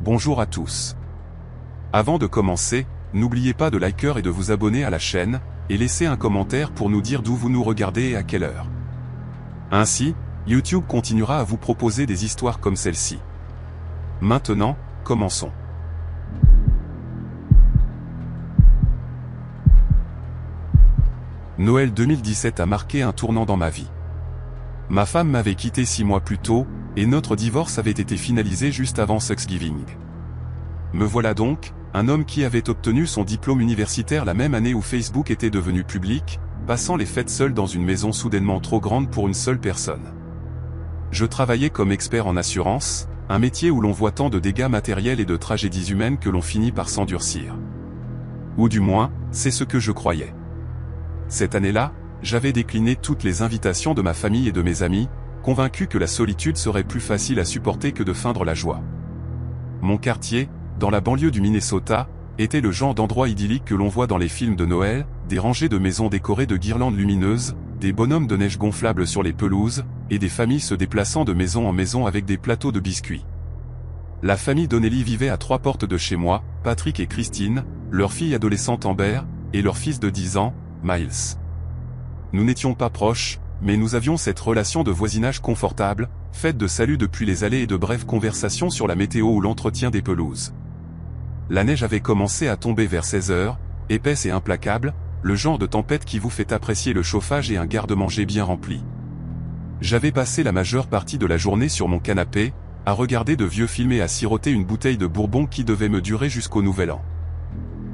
Bonjour à tous. Avant de commencer, n'oubliez pas de liker et de vous abonner à la chaîne, et laisser un commentaire pour nous dire d'où vous nous regardez et à quelle heure. Ainsi, YouTube continuera à vous proposer des histoires comme celle-ci. Maintenant, commençons. Noël 2017 a marqué un tournant dans ma vie. Ma femme m'avait quitté 6 mois plus tôt, et notre divorce avait été finalisé juste avant Thanksgiving. Me voilà donc, un homme qui avait obtenu son diplôme universitaire la même année où Facebook était devenu public, passant les fêtes seul dans une maison soudainement trop grande pour une seule personne. Je travaillais comme expert en assurance, un métier où l'on voit tant de dégâts matériels et de tragédies humaines que l'on finit par s'endurcir. Ou du moins, c'est ce que je croyais. Cette année-là, j'avais décliné toutes les invitations de ma famille et de mes amis, convaincu que la solitude serait plus facile à supporter que de feindre la joie. Mon quartier, dans la banlieue du Minnesota, était le genre d'endroit idyllique que l'on voit dans les films de Noël, des rangées de maisons décorées de guirlandes lumineuses, des bonhommes de neige gonflables sur les pelouses, et des familles se déplaçant de maison en maison avec des plateaux de biscuits. La famille Donnelly vivait à 3 portes de chez moi, Patrick et Christine, leur fille adolescente Amber, et leur fils de 10 ans, Miles. Nous n'étions pas proches, mais nous avions cette relation de voisinage confortable, faite de saluts depuis les allées et de brèves conversations sur la météo ou l'entretien des pelouses. La neige avait commencé à tomber vers 16 heures, épaisse et implacable, le genre de tempête qui vous fait apprécier le chauffage et un garde-manger bien rempli. J'avais passé la majeure partie de la journée sur mon canapé, à regarder de vieux films et à siroter une bouteille de bourbon qui devait me durer jusqu'au Nouvel An.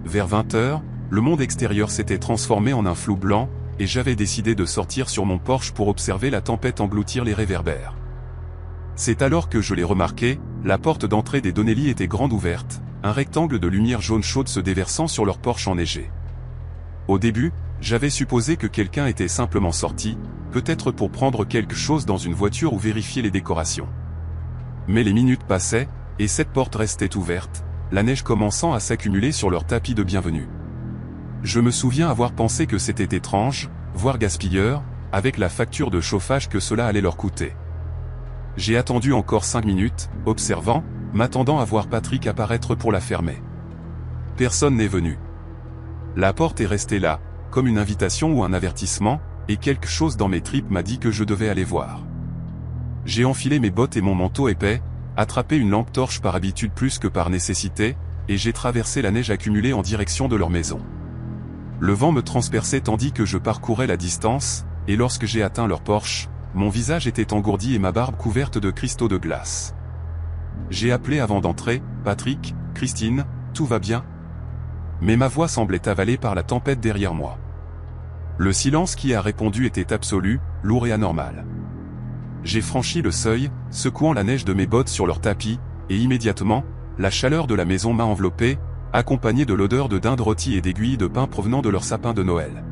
Vers 20 heures, le monde extérieur s'était transformé en un flou blanc, et j'avais décidé de sortir sur mon porche pour observer la tempête engloutir les réverbères. C'est alors que je l'ai remarqué, la porte d'entrée des Donnelly était grande ouverte, un rectangle de lumière jaune chaude se déversant sur leur porche enneigé. Au début, j'avais supposé que quelqu'un était simplement sorti, peut-être pour prendre quelque chose dans une voiture ou vérifier les décorations. Mais les minutes passaient, et cette porte restait ouverte, la neige commençant à s'accumuler sur leur tapis de bienvenue. Je me souviens avoir pensé que c'était étrange, voire gaspilleur, avec la facture de chauffage que cela allait leur coûter. J'ai attendu encore 5 minutes, observant, m'attendant à voir Patrick apparaître pour la fermer. Personne n'est venu. La porte est restée là, comme une invitation ou un avertissement, et quelque chose dans mes tripes m'a dit que je devais aller voir. J'ai enfilé mes bottes et mon manteau épais, attrapé une lampe torche par habitude plus que par nécessité, et j'ai traversé la neige accumulée en direction de leur maison. Le vent me transperçait tandis que je parcourais la distance, et lorsque j'ai atteint leur porche, mon visage était engourdi et ma barbe couverte de cristaux de glace. J'ai appelé avant d'entrer, « Patrick, Christine, tout va bien ?» Mais ma voix semblait avalée par la tempête derrière moi. Le silence qui a répondu était absolu, lourd et anormal. J'ai franchi le seuil, secouant la neige de mes bottes sur leur tapis, et immédiatement, la chaleur de la maison m'a enveloppé, accompagné de l'odeur de dinde rôtie et d'aiguilles de pin provenant de leur sapin de Noël.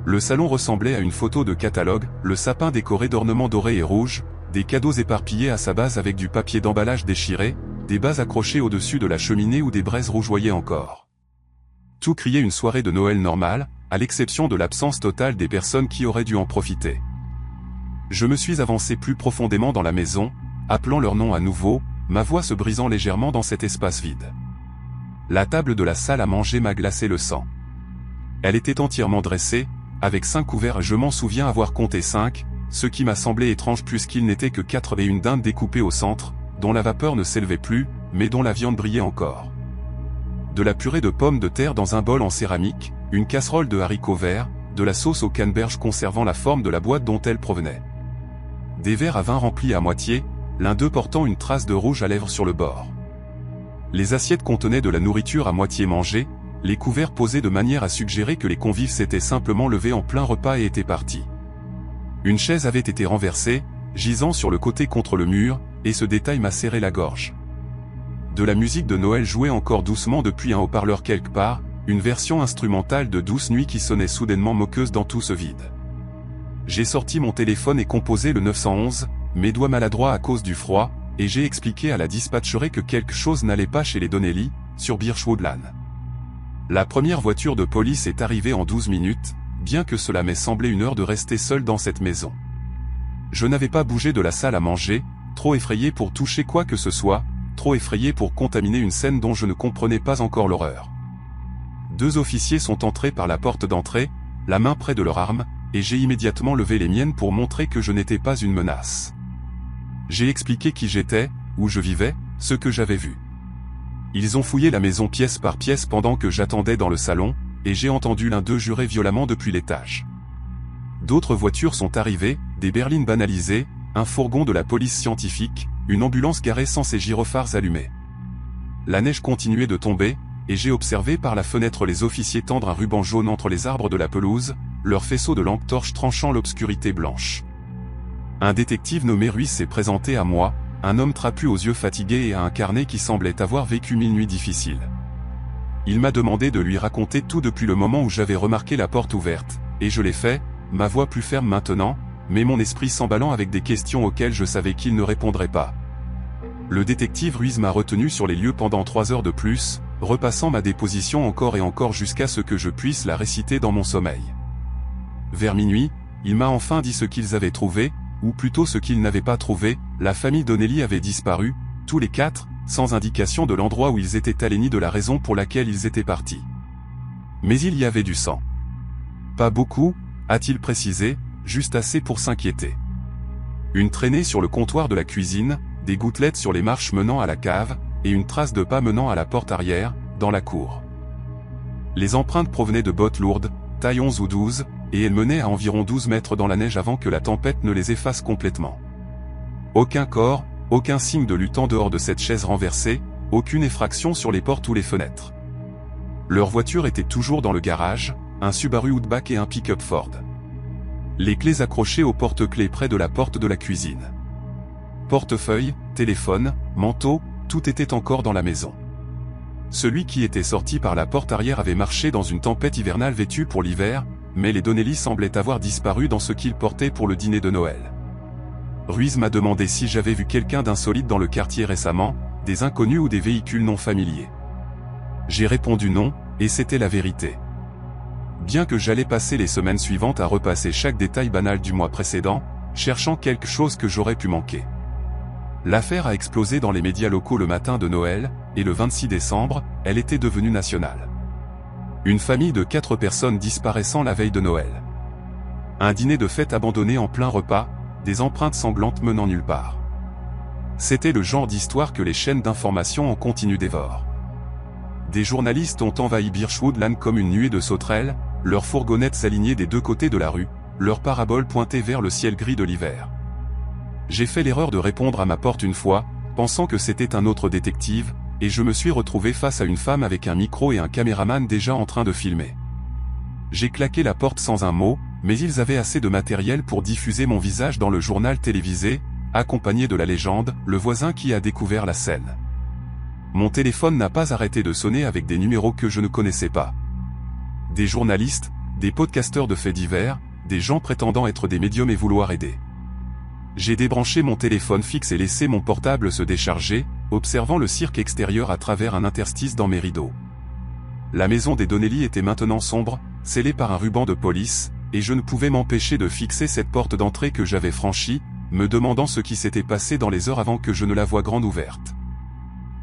Le salon ressemblait à une photo de catalogue, le sapin décoré d'ornements dorés et rouges, des cadeaux éparpillés à sa base avec du papier d'emballage déchiré, des bas accrochés au-dessus de la cheminée où des braises rougeoyaient encore. Tout criait une soirée de Noël normale, à l'exception de l'absence totale des personnes qui auraient dû en profiter. Je me suis avancé plus profondément dans la maison, appelant leur nom à nouveau, ma voix se brisant légèrement dans cet espace vide. La table de la salle à manger m'a glacé le sang. Elle était entièrement dressée, avec 5 couverts. Je m'en souviens avoir compté 5, ce qui m'a semblé étrange puisqu'il n'était que 4 et une dinde découpée au centre, dont la vapeur ne s'élevait plus, mais dont la viande brillait encore. De la purée de pommes de terre dans un bol en céramique, une casserole de haricots verts, de la sauce au canneberge conservant la forme de la boîte dont elle provenait. Des verres à vin remplis à moitié, l'un d'eux portant une trace de rouge à lèvres sur le bord. Les assiettes contenaient de la nourriture à moitié mangée, les couverts posés de manière à suggérer que les convives s'étaient simplement levés en plein repas et étaient partis. Une chaise avait été renversée, gisant sur le côté contre le mur, et ce détail m'a serré la gorge. De la musique de Noël jouait encore doucement depuis un haut-parleur quelque part, une version instrumentale de Douce Nuit qui sonnait soudainement moqueuse dans tout ce vide. J'ai sorti mon téléphone et composé le 911, mes doigts maladroits à cause du froid, et j'ai expliqué à la dispatcherie que quelque chose n'allait pas chez les Donnelly, sur Birchwoodland. La première voiture de police est arrivée en 12 minutes, bien que cela m'ait semblé une heure de rester seul dans cette maison. Je n'avais pas bougé de la salle à manger, trop effrayé pour toucher quoi que ce soit, trop effrayé pour contaminer une scène dont je ne comprenais pas encore l'horreur. 2 officiers sont entrés par la porte d'entrée, la main près de leur arme, et j'ai immédiatement levé les miennes pour montrer que je n'étais pas une menace. J'ai expliqué qui j'étais, où je vivais, ce que j'avais vu. Ils ont fouillé la maison pièce par pièce pendant que j'attendais dans le salon, et j'ai entendu l'un d'eux jurer violemment depuis l'étage. D'autres voitures sont arrivées, des berlines banalisées, un fourgon de la police scientifique, une ambulance garée sans ses gyrophares allumés. La neige continuait de tomber, et j'ai observé par la fenêtre les officiers tendre un ruban jaune entre les arbres de la pelouse, leur faisceau de lampes torches tranchant l'obscurité blanche. Un détective nommé Ruiz s'est présenté à moi, un homme trapu aux yeux fatigués et à un carnet qui semblait avoir vécu 1000 nuits difficiles. Il m'a demandé de lui raconter tout depuis le moment où j'avais remarqué la porte ouverte, et je l'ai fait, ma voix plus ferme maintenant, mais mon esprit s'emballant avec des questions auxquelles je savais qu'il ne répondrait pas. Le détective Ruiz m'a retenu sur les lieux pendant 3 heures de plus, repassant ma déposition encore et encore jusqu'à ce que je puisse la réciter dans mon sommeil. Vers minuit, il m'a enfin dit ce qu'ils avaient trouvé, ou plutôt ce qu'ils n'avaient pas trouvé. La famille Donnelly avait disparu, tous les 4, sans indication de l'endroit où ils étaient allés ni de la raison pour laquelle ils étaient partis. Mais il y avait du sang. Pas beaucoup, a-t-il précisé, juste assez pour s'inquiéter. Une traînée sur le comptoir de la cuisine, des gouttelettes sur les marches menant à la cave, et une trace de pas menant à la porte arrière, dans la cour. Les empreintes provenaient de bottes lourdes, taille 11 ou 12, et elles menaient à environ 12 mètres dans la neige avant que la tempête ne les efface complètement. Aucun corps, aucun signe de lutte en dehors de cette chaise renversée, aucune effraction sur les portes ou les fenêtres. Leur voiture était toujours dans le garage, un Subaru Outback et un pick-up Ford. Les clés accrochées au porte-clés près de la porte de la cuisine. Portefeuille, téléphone, manteau, tout était encore dans la maison. Celui qui était sorti par la porte arrière avait marché dans une tempête hivernale vêtue pour l'hiver, mais les Donnelly semblaient avoir disparu dans ce qu'ils portaient pour le dîner de Noël. Ruiz m'a demandé si j'avais vu quelqu'un d'insolite dans le quartier récemment, des inconnus ou des véhicules non familiers. J'ai répondu non, et c'était la vérité. Bien que j'allais passer les semaines suivantes à repasser chaque détail banal du mois précédent, cherchant quelque chose que j'aurais pu manquer. L'affaire a explosé dans les médias locaux le matin de Noël, et le 26 décembre, elle était devenue nationale. Une famille de 4 personnes disparaissant la veille de Noël. Un dîner de fête abandonné en plein repas, des empreintes sanglantes menant nulle part. C'était le genre d'histoire que les chaînes d'information en continu dévorent. Des journalistes ont envahi Birchwoodland comme une nuée de sauterelles, leurs fourgonnettes alignées des 2 côtés de la rue, leurs paraboles pointées vers le ciel gris de l'hiver. J'ai fait l'erreur de répondre à ma porte une fois, pensant que c'était un autre détective, et je me suis retrouvé face à une femme avec un micro et un caméraman déjà en train de filmer. J'ai claqué la porte sans un mot, mais ils avaient assez de matériel pour diffuser mon visage dans le journal télévisé, accompagné de la légende, le voisin qui a découvert la scène. Mon téléphone n'a pas arrêté de sonner avec des numéros que je ne connaissais pas. Des journalistes, des podcasteurs de faits divers, des gens prétendant être des médiums et vouloir aider. J'ai débranché mon téléphone fixe et laissé mon portable se décharger, observant le cirque extérieur à travers un interstice dans mes rideaux. La maison des Donnelly était maintenant sombre, scellée par un ruban de police, et je ne pouvais m'empêcher de fixer cette porte d'entrée que j'avais franchie, me demandant ce qui s'était passé dans les heures avant que je ne la voie grande ouverte.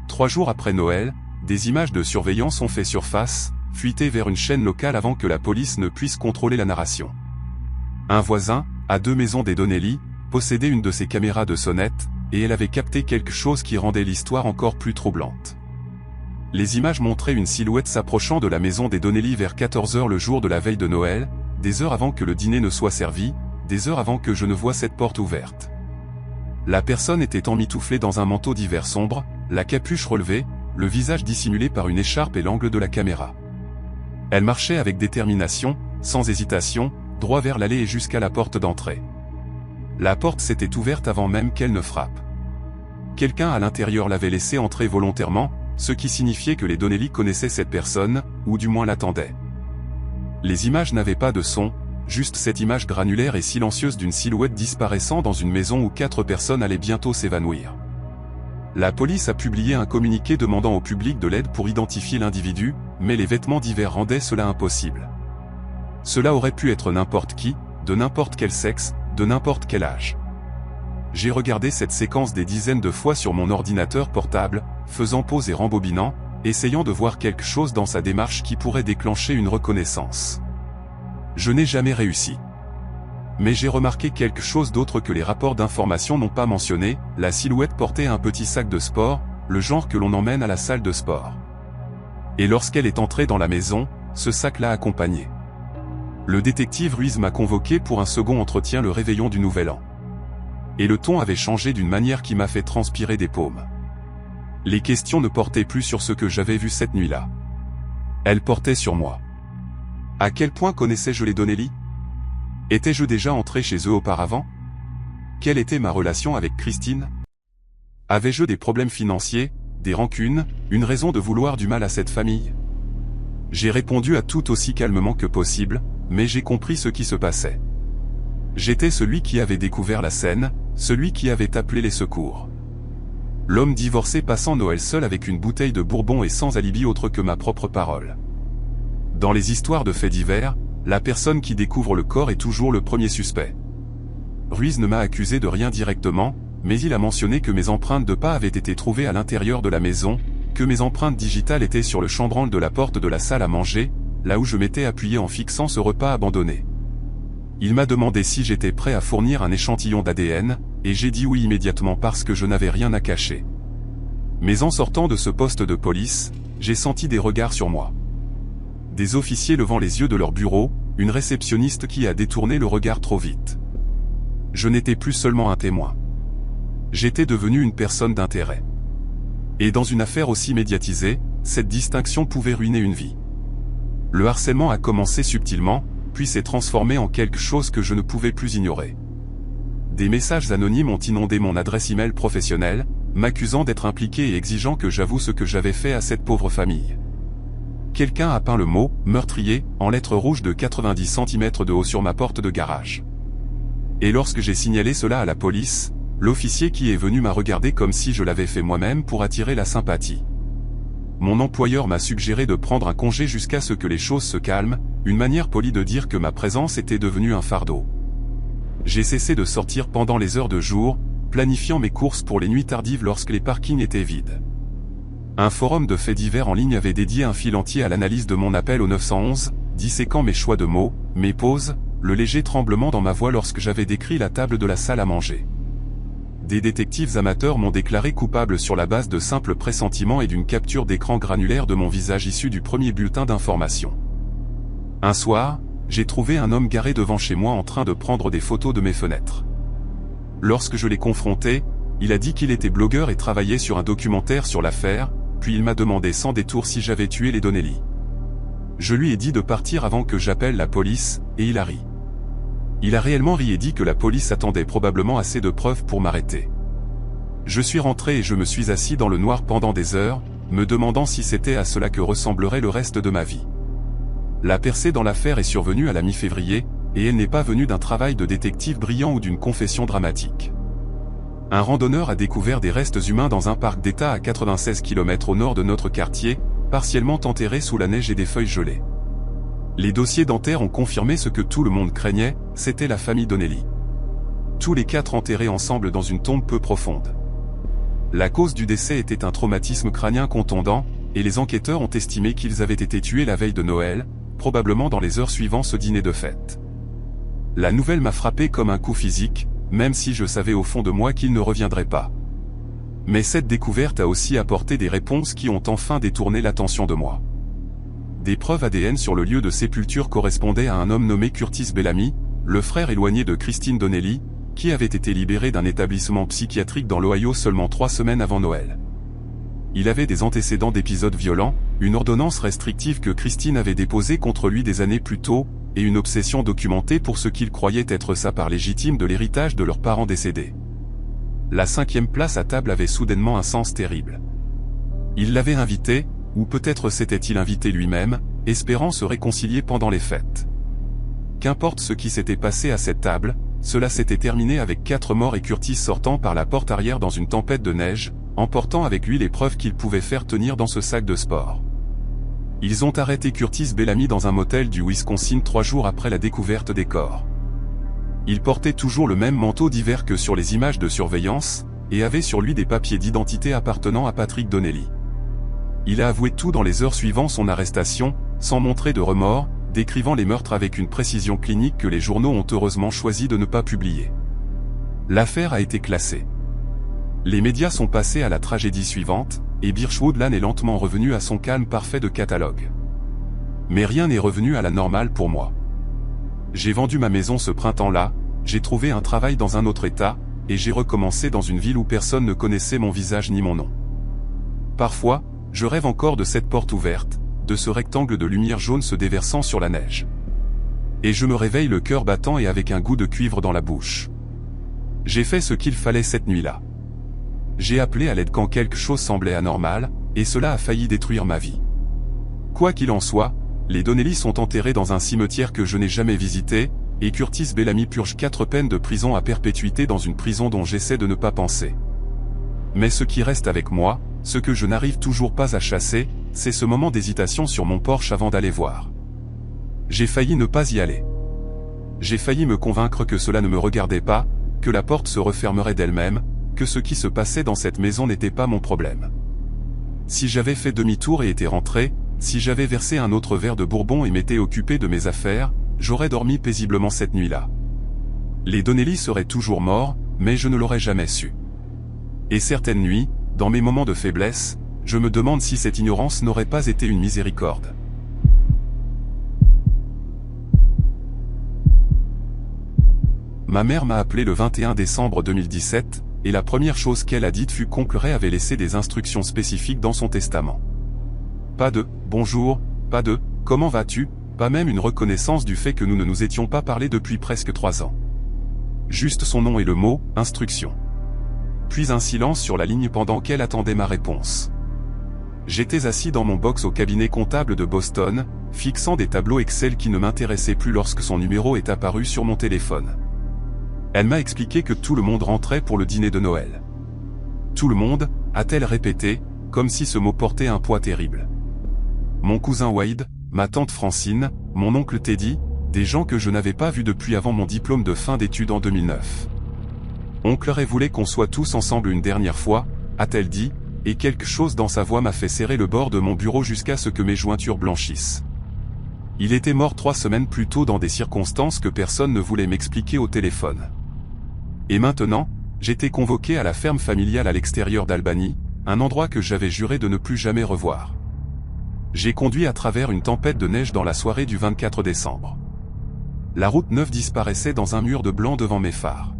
3 jours après Noël, des images de surveillance ont fait surface, fuitées vers une chaîne locale avant que la police ne puisse contrôler la narration. Un voisin, à 2 maisons des Donnelly, possédait une de ces caméras de sonnette, et elle avait capté quelque chose qui rendait l'histoire encore plus troublante. Les images montraient une silhouette s'approchant de la maison des Donnelly vers 14 h le jour de la veille de Noël, des heures avant que le dîner ne soit servi, des heures avant que je ne voie cette porte ouverte. La personne était emmitouflée dans un manteau d'hiver sombre, la capuche relevée, le visage dissimulé par une écharpe et l'angle de la caméra. Elle marchait avec détermination, sans hésitation, droit vers l'allée et jusqu'à la porte d'entrée. La porte s'était ouverte avant même qu'elle ne frappe. Quelqu'un à l'intérieur l'avait laissée entrer volontairement, ce qui signifiait que les Donnelly connaissaient cette personne, ou du moins l'attendaient. Les images n'avaient pas de son, juste cette image granulaire et silencieuse d'une silhouette disparaissant dans une maison où 4 personnes allaient bientôt s'évanouir. La police a publié un communiqué demandant au public de l'aide pour identifier l'individu, mais les vêtements d'hiver rendaient cela impossible. Cela aurait pu être n'importe qui, de n'importe quel sexe, de n'importe quel âge. J'ai regardé cette séquence des dizaines de fois sur mon ordinateur portable, faisant pause et rembobinant, essayant de voir quelque chose dans sa démarche qui pourrait déclencher une reconnaissance. Je n'ai jamais réussi. Mais j'ai remarqué quelque chose d'autre que les rapports d'information n'ont pas mentionné, la silhouette portait un petit sac de sport, le genre que l'on emmène à la salle de sport. Et lorsqu'elle est entrée dans la maison, ce sac l'a accompagnée. Le détective Ruiz m'a convoqué pour un second entretien le réveillon du Nouvel An. Et le ton avait changé d'une manière qui m'a fait transpirer des paumes. Les questions ne portaient plus sur ce que j'avais vu cette nuit-là. Elles portaient sur moi. À quel point connaissais-je les Donnelly? Étais-je déjà entré chez eux auparavant? Quelle était ma relation avec Christine? Avais-je des problèmes financiers, des rancunes, une raison de vouloir du mal à cette famille? J'ai répondu à tout aussi calmement que possible, mais j'ai compris ce qui se passait. J'étais celui qui avait découvert la scène, celui qui avait appelé les secours. L'homme divorcé passant Noël seul avec une bouteille de bourbon et sans alibi autre que ma propre parole. Dans les histoires de faits divers, la personne qui découvre le corps est toujours le premier suspect. Ruiz ne m'a accusé de rien directement, mais il a mentionné que mes empreintes de pas avaient été trouvées à l'intérieur de la maison, que mes empreintes digitales étaient sur le chambranle de la porte de la salle à manger, là où je m'étais appuyé en fixant ce repas abandonné. Il m'a demandé si j'étais prêt à fournir un échantillon d'ADN, et j'ai dit oui immédiatement parce que je n'avais rien à cacher. Mais en sortant de ce poste de police, j'ai senti des regards sur moi. Des officiers levant les yeux de leur bureau, une réceptionniste qui a détourné le regard trop vite. Je n'étais plus seulement un témoin. J'étais devenu une personne d'intérêt. Et dans une affaire aussi médiatisée, cette distinction pouvait ruiner une vie. Le harcèlement a commencé subtilement, puis s'est transformé en quelque chose que je ne pouvais plus ignorer. Des messages anonymes ont inondé mon adresse email professionnelle, m'accusant d'être impliqué et exigeant que j'avoue ce que j'avais fait à cette pauvre famille. Quelqu'un a peint le mot « meurtrier » en lettres rouges de 90 cm de haut sur ma porte de garage. Et lorsque j'ai signalé cela à la police, l'officier qui est venu m'a regardé comme si je l'avais fait moi-même pour attirer la sympathie. Mon employeur m'a suggéré de prendre un congé jusqu'à ce que les choses se calment, une manière polie de dire que ma présence était devenue un fardeau. J'ai cessé de sortir pendant les heures de jour, planifiant mes courses pour les nuits tardives lorsque les parkings étaient vides. Un forum de faits divers en ligne avait dédié un fil entier à l'analyse de mon appel au 911, disséquant mes choix de mots, mes pauses, le léger tremblement dans ma voix lorsque j'avais décrit la table de la salle à manger. Des détectives amateurs m'ont déclaré coupable sur la base de simples pressentiments et d'une capture d'écran granulaire de mon visage issu du premier bulletin d'information. Un soir, j'ai trouvé un homme garé devant chez moi en train de prendre des photos de mes fenêtres. Lorsque je l'ai confronté, il a dit qu'il était blogueur et travaillait sur un documentaire sur l'affaire, puis il m'a demandé sans détour si j'avais tué les Donnelly. Je lui ai dit de partir avant que j'appelle la police, et il a ri. Il a réellement ri et dit que la police attendait probablement assez de preuves pour m'arrêter. Je suis rentré et je me suis assis dans le noir pendant des heures, me demandant si c'était à cela que ressemblerait le reste de ma vie. La percée dans l'affaire est survenue à la mi-février, et elle n'est pas venue d'un travail de détective brillant ou d'une confession dramatique. Un randonneur a découvert des restes humains dans un parc d'État à 96 km au nord de notre quartier, partiellement enterrés sous la neige et des feuilles gelées. Les dossiers dentaires ont confirmé ce que tout le monde craignait, c'était la famille Donnelly. Tous les 4 enterrés ensemble dans une tombe peu profonde. La cause du décès était un traumatisme crânien contondant, et les enquêteurs ont estimé qu'ils avaient été tués la veille de Noël, probablement dans les heures suivant ce dîner de fête. La nouvelle m'a frappé comme un coup physique, même si je savais au fond de moi qu'il ne reviendrait pas. Mais cette découverte a aussi apporté des réponses qui ont enfin détourné l'attention de moi. Des preuves ADN sur le lieu de sépulture correspondaient à un homme nommé Curtis Bellamy, le frère éloigné de Christine Donnelly, qui avait été libéré d'un établissement psychiatrique dans l'Ohio seulement 3 semaines avant Noël. Il avait des antécédents d'épisodes violents, une ordonnance restrictive que Christine avait déposée contre lui des années plus tôt, et une obsession documentée pour ce qu'il croyait être sa part légitime de l'héritage de leurs parents décédés. La 5e place à table avait soudainement un sens terrible. Il l'avait invité, ou peut-être s'était-il invité lui-même, espérant se réconcilier pendant les fêtes. Qu'importe ce qui s'était passé à cette table, cela s'était terminé avec 4 morts et Curtis sortant par la porte arrière dans une tempête de neige, emportant avec lui les preuves qu'il pouvait faire tenir dans ce sac de sport. Ils ont arrêté Curtis Bellamy dans un motel du Wisconsin 3 jours après la découverte des corps. Il portait toujours le même manteau d'hiver que sur les images de surveillance, et avait sur lui des papiers d'identité appartenant à Patrick Donnelly. Il a avoué tout dans les heures suivant son arrestation, sans montrer de remords, décrivant les meurtres avec une précision clinique que les journaux ont heureusement choisi de ne pas publier. L'affaire a été classée. Les médias sont passés à la tragédie suivante, et Birchwoodland est lentement revenu à son calme parfait de catalogue. Mais rien n'est revenu à la normale pour moi. J'ai vendu ma maison ce printemps-là, j'ai trouvé un travail dans un autre état, et j'ai recommencé dans une ville où personne ne connaissait mon visage ni mon nom. Parfois, je rêve encore de cette porte ouverte, de ce rectangle de lumière jaune se déversant sur la neige. Et je me réveille le cœur battant et avec un goût de cuivre dans la bouche. J'ai fait ce qu'il fallait cette nuit-là. J'ai appelé à l'aide quand quelque chose semblait anormal, et cela a failli détruire ma vie. Quoi qu'il en soit, les Donnelly sont enterrés dans un cimetière que je n'ai jamais visité, et Curtis Bellamy purge 4 peines de prison à perpétuité dans une prison dont j'essaie de ne pas penser. Mais ce qui reste avec moi, ce que je n'arrive toujours pas à chasser, c'est ce moment d'hésitation sur mon porche avant d'aller voir. J'ai failli ne pas y aller. J'ai failli me convaincre que cela ne me regardait pas, que la porte se refermerait d'elle-même, que ce qui se passait dans cette maison n'était pas mon problème. Si j'avais fait demi-tour et été rentré, si j'avais versé un autre verre de bourbon et m'étais occupé de mes affaires, j'aurais dormi paisiblement cette nuit-là. Les Donnelly seraient toujours morts, mais je ne l'aurais jamais su. Et certaines nuits, dans mes moments de faiblesse, je me demande si cette ignorance n'aurait pas été une miséricorde. Ma mère m'a appelé le 21 décembre 2017, et la première chose qu'elle a dite fut qu'oncle Ray avait laissé des instructions spécifiques dans son testament. Pas de « bonjour », pas de « comment vas-tu », pas même une reconnaissance du fait que nous ne nous étions pas parlé depuis presque 3 ans. Juste son nom et le mot « instruction ». Puis un silence sur la ligne pendant qu'elle attendait ma réponse. J'étais assis dans mon box au cabinet comptable de Boston, fixant des tableaux Excel qui ne m'intéressaient plus lorsque son numéro est apparu sur mon téléphone. Elle m'a expliqué que tout le monde rentrait pour le dîner de Noël. Tout le monde, a-t-elle répété, comme si ce mot portait un poids terrible. Mon cousin Wade, ma tante Francine, mon oncle Teddy, des gens que je n'avais pas vus depuis avant mon diplôme de fin d'études en 2009. Oncle Ray voulait qu'on soit tous ensemble une dernière fois, a-t-elle dit, et quelque chose dans sa voix m'a fait serrer le bord de mon bureau jusqu'à ce que mes jointures blanchissent. Il était mort 3 semaines plus tôt dans des circonstances que personne ne voulait m'expliquer au téléphone. Et maintenant, j'étais convoqué à la ferme familiale à l'extérieur d'Albany, un endroit que j'avais juré de ne plus jamais revoir. J'ai conduit à travers une tempête de neige dans la soirée du 24 décembre. La route 9 disparaissait dans un mur de blanc devant mes phares.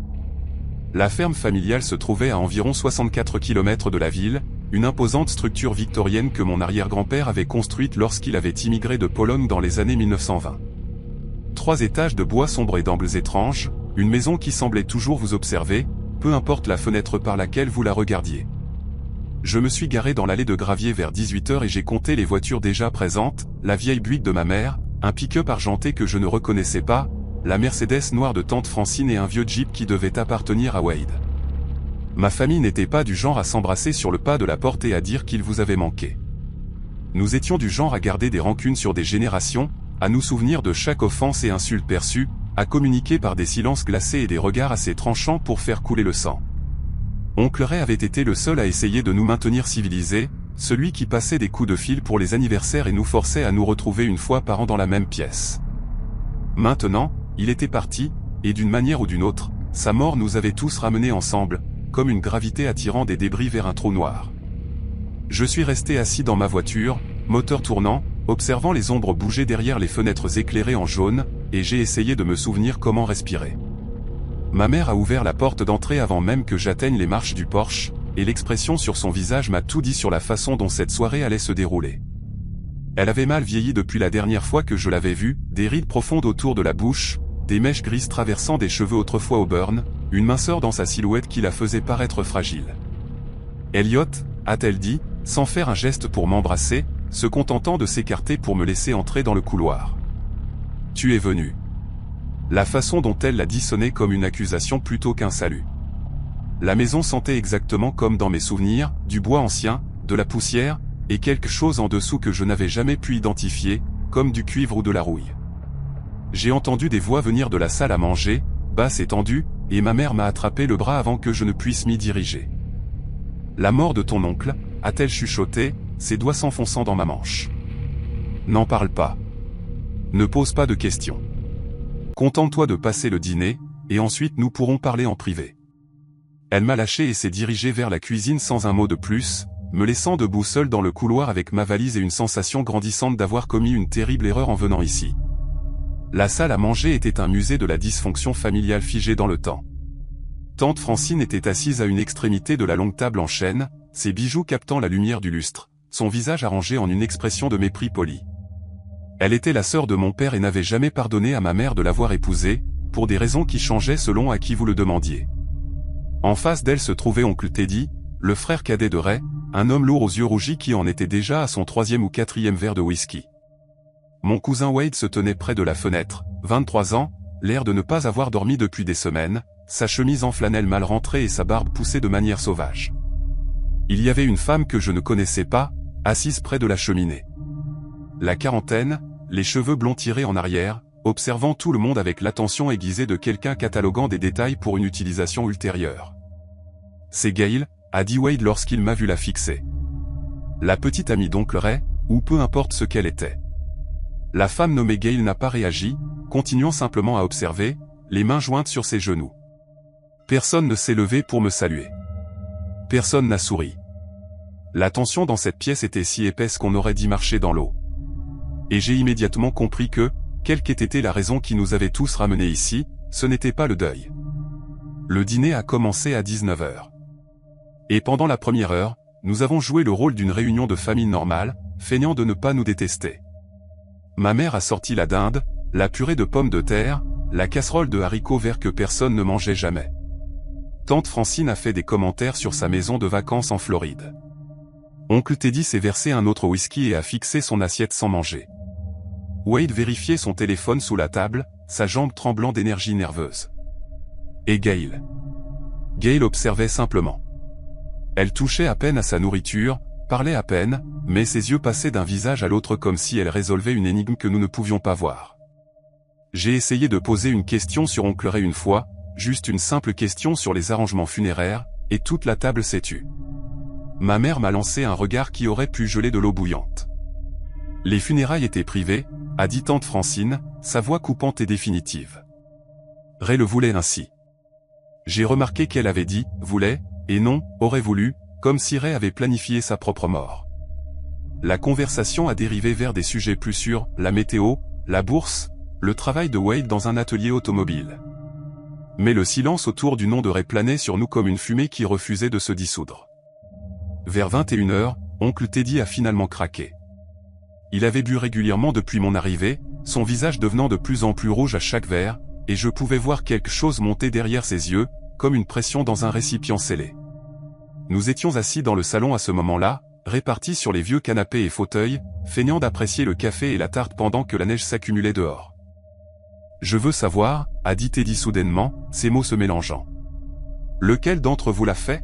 La ferme familiale se trouvait à environ 64 km de la ville, une imposante structure victorienne que mon arrière-grand-père avait construite lorsqu'il avait immigré de Pologne dans les années 1920. 3 étages de bois sombre et d'angles étranges, une maison qui semblait toujours vous observer, peu importe la fenêtre par laquelle vous la regardiez. Je me suis garé dans l'allée de gravier vers 18h et j'ai compté les voitures déjà présentes, la vieille Buick de ma mère, un pick-up argenté que je ne reconnaissais pas, la Mercedes noire de tante Francine et un vieux Jeep qui devait appartenir à Wade. Ma famille n'était pas du genre à s'embrasser sur le pas de la porte et à dire qu'il vous avait manqué. Nous étions du genre à garder des rancunes sur des générations, à nous souvenir de chaque offense et insulte perçue, à communiquer par des silences glacés et des regards assez tranchants pour faire couler le sang. Oncle Ray avait été le seul à essayer de nous maintenir civilisés, celui qui passait des coups de fil pour les anniversaires et nous forçait à nous retrouver une fois par an dans la même pièce. Maintenant, il était parti, et d'une manière ou d'une autre, sa mort nous avait tous ramenés ensemble, comme une gravité attirant des débris vers un trou noir. Je suis resté assis dans ma voiture, moteur tournant, observant les ombres bouger derrière les fenêtres éclairées en jaune, et j'ai essayé de me souvenir comment respirer. Ma mère a ouvert la porte d'entrée avant même que j'atteigne les marches du porche, et l'expression sur son visage m'a tout dit sur la façon dont cette soirée allait se dérouler. Elle avait mal vieilli depuis la dernière fois que je l'avais vue, des rides profondes autour de la bouche, des mèches grises traversant des cheveux autrefois auburn, une minceur dans sa silhouette qui la faisait paraître fragile. « Elliot » a-t-elle dit, sans faire un geste pour m'embrasser, se contentant de s'écarter pour me laisser entrer dans le couloir. « Tu es venu. » La façon dont elle l'a dit sonnait comme une accusation plutôt qu'un salut. La maison sentait exactement comme dans mes souvenirs, du bois ancien, de la poussière, et quelque chose en dessous que je n'avais jamais pu identifier, comme du cuivre ou de la rouille. J'ai entendu des voix venir de la salle à manger, basse et tendue, et ma mère m'a attrapé le bras avant que je ne puisse m'y diriger. La mort de ton oncle, a-t-elle chuchoté, ses doigts s'enfonçant dans ma manche. N'en parle pas. Ne pose pas de questions. Contente-toi de passer le dîner, et ensuite nous pourrons parler en privé. Elle m'a lâché et s'est dirigée vers la cuisine sans un mot de plus, me laissant debout seul dans le couloir avec ma valise et une sensation grandissante d'avoir commis une terrible erreur en venant ici. La salle à manger était un musée de la dysfonction familiale figée dans le temps. Tante Francine était assise à une extrémité de la longue table en chêne, ses bijoux captant la lumière du lustre, son visage arrangé en une expression de mépris poli. Elle était la sœur de mon père et n'avait jamais pardonné à ma mère de l'avoir épousée, pour des raisons qui changeaient selon à qui vous le demandiez. En face d'elle se trouvait oncle Teddy, le frère cadet de Ray, un homme lourd aux yeux rougis qui en était déjà à son 3e ou 4e verre de whisky. Mon cousin Wade se tenait près de la fenêtre, 23 ans, l'air de ne pas avoir dormi depuis des semaines, sa chemise en flanelle mal rentrée et sa barbe poussée de manière sauvage. Il y avait une femme que je ne connaissais pas, assise près de la cheminée. La quarantaine, les cheveux blonds tirés en arrière, observant tout le monde avec l'attention aiguisée de quelqu'un cataloguant des détails pour une utilisation ultérieure. « C'est Gail », a dit Wade lorsqu'il m'a vu la fixer. La petite amie d'oncle Ray, ou peu importe ce qu'elle était. La femme nommée Gail n'a pas réagi, continuant simplement à observer, les mains jointes sur ses genoux. Personne ne s'est levé pour me saluer. Personne n'a souri. La tension dans cette pièce était si épaisse qu'on aurait dit marcher dans l'eau. Et j'ai immédiatement compris que, quelle qu'ait été la raison qui nous avait tous ramenés ici, ce n'était pas le deuil. Le dîner a commencé à 19h. Et pendant la première heure, nous avons joué le rôle d'une réunion de famille normale, feignant de ne pas nous détester. Ma mère a sorti la dinde, la purée de pommes de terre, la casserole de haricots verts que personne ne mangeait jamais. Tante Francine a fait des commentaires sur sa maison de vacances en Floride. Oncle Teddy s'est versé un autre whisky et a fixé son assiette sans manger. Wade vérifiait son téléphone sous la table, sa jambe tremblant d'énergie nerveuse. Et Gail. Gail observait simplement. Elle touchait à peine à sa nourriture, parlait à peine, mais ses yeux passaient d'un visage à l'autre comme si elle résolvait une énigme que nous ne pouvions pas voir. J'ai essayé de poser une question sur oncle Ray une fois, juste une simple question sur les arrangements funéraires, et toute la table s'est tue. Ma mère m'a lancé un regard qui aurait pu geler de l'eau bouillante. Les funérailles étaient privées, a dit tante Francine, sa voix coupante et définitive. Ray le voulait ainsi. J'ai remarqué qu'elle avait dit « voulait » et non « aurait voulu », comme si Ray avait planifié sa propre mort. La conversation a dérivé vers des sujets plus sûrs, la météo, la bourse, le travail de Wade dans un atelier automobile. Mais le silence autour du nom de Ray planait sur nous comme une fumée qui refusait de se dissoudre. Vers 21h, oncle Teddy a finalement craqué. Il avait bu régulièrement depuis mon arrivée, son visage devenant de plus en plus rouge à chaque verre, et je pouvais voir quelque chose monter derrière ses yeux, comme une pression dans un récipient scellé. Nous étions assis dans le salon à ce moment-là, répartis sur les vieux canapés et fauteuils, feignant d'apprécier le café et la tarte pendant que la neige s'accumulait dehors. « Je veux savoir », a dit Teddy soudainement, ses mots se mélangeant. « Lequel d'entre vous l'a fait ?»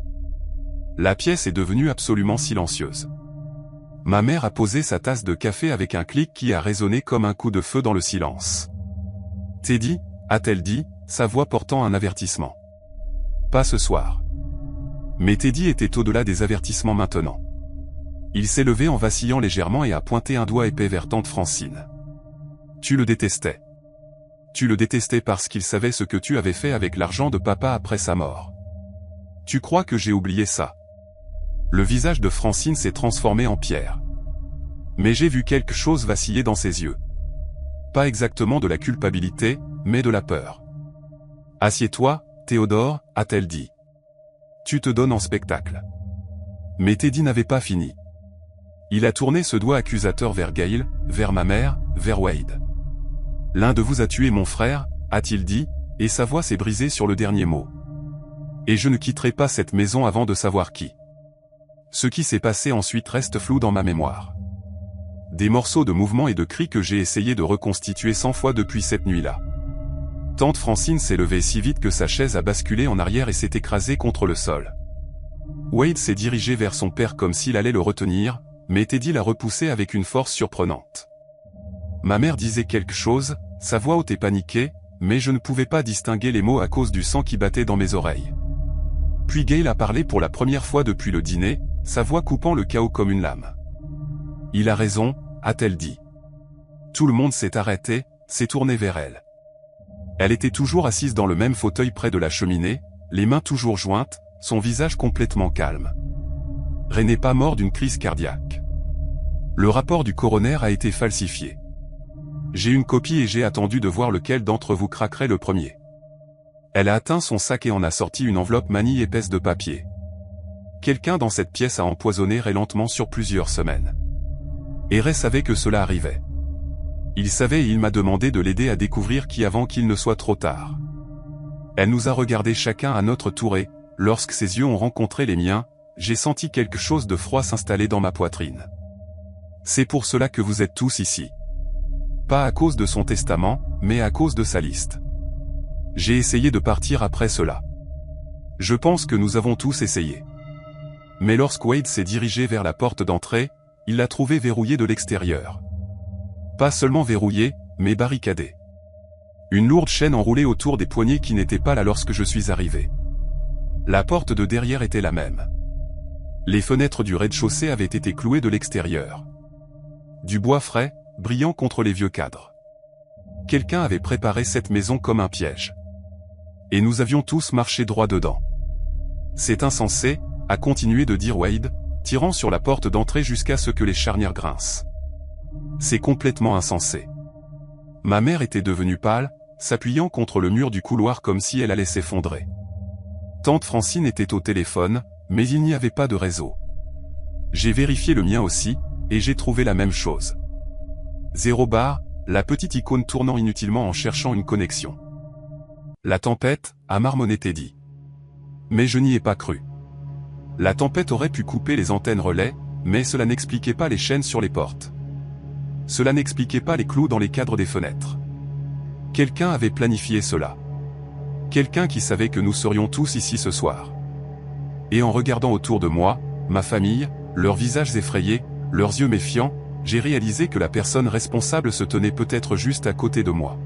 La pièce est devenue absolument silencieuse. Ma mère a posé sa tasse de café avec un clic qui a résonné comme un coup de feu dans le silence. « Teddy », a-t-elle dit, sa voix portant un avertissement. « Pas ce soir. » Mais Teddy était au-delà des avertissements maintenant. Il s'est levé en vacillant légèrement et a pointé un doigt épais vers tante Francine. « Tu le détestais. Tu le détestais parce qu'il savait ce que tu avais fait avec l'argent de papa après sa mort. Tu crois que j'ai oublié ça ?» Le visage de Francine s'est transformé en pierre. Mais j'ai vu quelque chose vaciller dans ses yeux. Pas exactement de la culpabilité, mais de la peur. « Assieds-toi, Théodore », a-t-elle dit. « Tu te donnes en spectacle. » Mais Teddy n'avait pas fini. Il a tourné ce doigt accusateur vers Gail, vers ma mère, vers Wade. « L'un de vous a tué mon frère », a-t-il dit, et sa voix s'est brisée sur le dernier mot. « Et je ne quitterai pas cette maison avant de savoir qui. » Ce qui s'est passé ensuite reste flou dans ma mémoire. Des morceaux de mouvements et de cris que j'ai essayé de reconstituer 100 fois depuis cette nuit-là. Tante Francine s'est levée si vite que sa chaise a basculé en arrière et s'est écrasée contre le sol. Wade s'est dirigé vers son père comme s'il allait le retenir, mais Teddy l'a repoussé avec une force surprenante. Ma mère disait quelque chose, sa voix haute et paniquée, mais je ne pouvais pas distinguer les mots à cause du sang qui battait dans mes oreilles. Puis Gail a parlé pour la première fois depuis le dîner, sa voix coupant le chaos comme une lame. Il a raison, a-t-elle dit. Tout le monde s'est arrêté, s'est tourné vers elle. Elle était toujours assise dans le même fauteuil près de la cheminée, les mains toujours jointes, son visage complètement calme. Ray n'est pas mort d'une crise cardiaque. Le rapport du coroner a été falsifié. J'ai une copie et j'ai attendu de voir lequel d'entre vous craquerait le premier. Elle a atteint son sac et en a sorti une enveloppe manille épaisse de papier. Quelqu'un dans cette pièce a empoisonné Ray lentement sur plusieurs semaines. Et Ray savait que cela arrivait. Il savait et il m'a demandé de l'aider à découvrir qui avant qu'il ne soit trop tard. Elle nous a regardés chacun à notre tour et, lorsque ses yeux ont rencontré les miens, j'ai senti quelque chose de froid s'installer dans ma poitrine. C'est pour cela que vous êtes tous ici. Pas à cause de son testament, mais à cause de sa liste. J'ai essayé de partir après cela. Je pense que nous avons tous essayé. Mais lorsque Wade s'est dirigé vers la porte d'entrée, il l'a trouvée verrouillée de l'extérieur. Pas seulement verrouillée, mais barricadée. Une lourde chaîne enroulée autour des poignets qui n'étaient pas là lorsque je suis arrivé. La porte de derrière était la même. Les fenêtres du rez-de-chaussée avaient été clouées de l'extérieur. Du bois frais, brillant contre les vieux cadres. Quelqu'un avait préparé cette maison comme un piège. Et nous avions tous marché droit dedans. C'est insensé, a continué de dire Wade, tirant sur la porte d'entrée jusqu'à ce que les charnières grincent. C'est complètement insensé. Ma mère était devenue pâle, s'appuyant contre le mur du couloir comme si elle allait s'effondrer. Tante Francine était au téléphone, mais il n'y avait pas de réseau. J'ai vérifié le mien aussi, et j'ai trouvé la même chose. 0 bar, la petite icône tournant inutilement en cherchant une connexion. La tempête, a marmonné Teddy. Mais je n'y ai pas cru. La tempête aurait pu couper les antennes relais, mais cela n'expliquait pas les chaînes sur les portes. Cela n'expliquait pas les clous dans les cadres des fenêtres. Quelqu'un avait planifié cela. Quelqu'un qui savait que nous serions tous ici ce soir. Et en regardant autour de moi, ma famille, leurs visages effrayés, leurs yeux méfiants, j'ai réalisé que la personne responsable se tenait peut-être juste à côté de moi.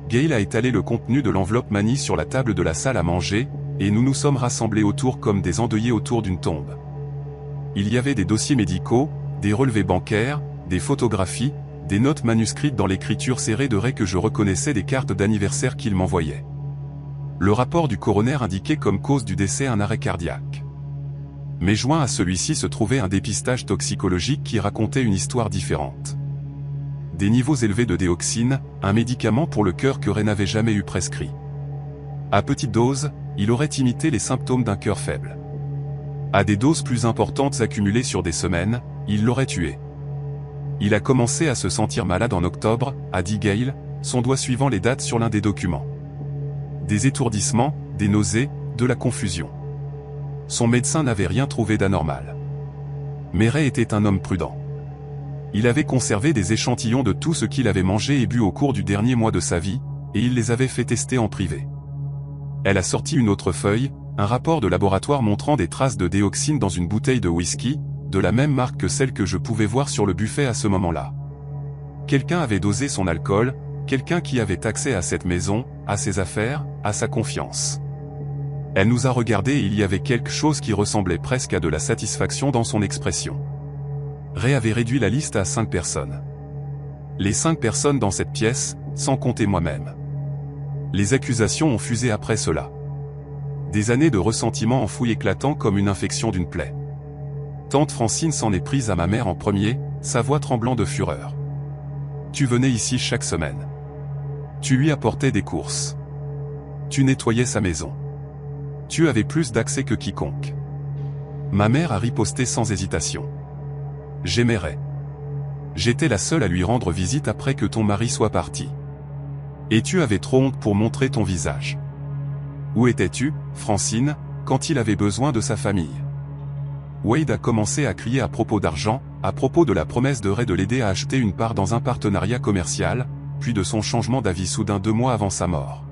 Gail a étalé le contenu de l'enveloppe manille sur la table de la salle à manger, et nous nous sommes rassemblés autour comme des endeuillés autour d'une tombe. Il y avait des dossiers médicaux, des relevés bancaires, des photographies, des notes manuscrites dans l'écriture serrée de Ray que je reconnaissais des cartes d'anniversaire qu'il m'envoyait. Le rapport du coroner indiquait comme cause du décès un arrêt cardiaque. Mais joint à celui-ci se trouvait un dépistage toxicologique qui racontait une histoire différente. Des niveaux élevés de déoxine, un médicament pour le cœur que Ray n'avait jamais eu prescrit. À petite dose, il aurait imité les symptômes d'un cœur faible. À des doses plus importantes accumulées sur des semaines, il l'aurait tué. Il a commencé à se sentir malade en octobre, a dit Gail, son doigt suivant les dates sur l'un des documents. Des étourdissements, des nausées, de la confusion. Son médecin n'avait rien trouvé d'anormal. Mais Ray était un homme prudent. Il avait conservé des échantillons de tout ce qu'il avait mangé et bu au cours du dernier mois de sa vie, et il les avait fait tester en privé. Elle a sorti une autre feuille, un rapport de laboratoire montrant des traces de dioxine dans une bouteille de whisky, de la même marque que celle que je pouvais voir sur le buffet à ce moment-là. Quelqu'un avait dosé son alcool, quelqu'un qui avait accès à cette maison, à ses affaires, à sa confiance. Elle nous a regardés et il y avait quelque chose qui ressemblait presque à de la satisfaction dans son expression. Ray avait réduit la liste à 5 personnes. Les 5 personnes dans cette pièce, sans compter moi-même. Les accusations ont fusé après cela. Des années de ressentiment enfouis éclatant comme une infection d'une plaie. Tante Francine s'en est prise à ma mère en premier, sa voix tremblant de fureur. Tu venais ici chaque semaine. Tu lui apportais des courses. Tu nettoyais sa maison. Tu avais plus d'accès que quiconque. Ma mère a riposté sans hésitation. J'aimerais. J'étais la seule à lui rendre visite après que ton mari soit parti. Et tu avais trop honte pour montrer ton visage. Où étais-tu, Francine, quand il avait besoin de sa famille? Wade a commencé à crier à propos d'argent, à propos de la promesse de Ray de l'aider à acheter une part dans un partenariat commercial, puis de son changement d'avis soudain 2 mois avant sa mort.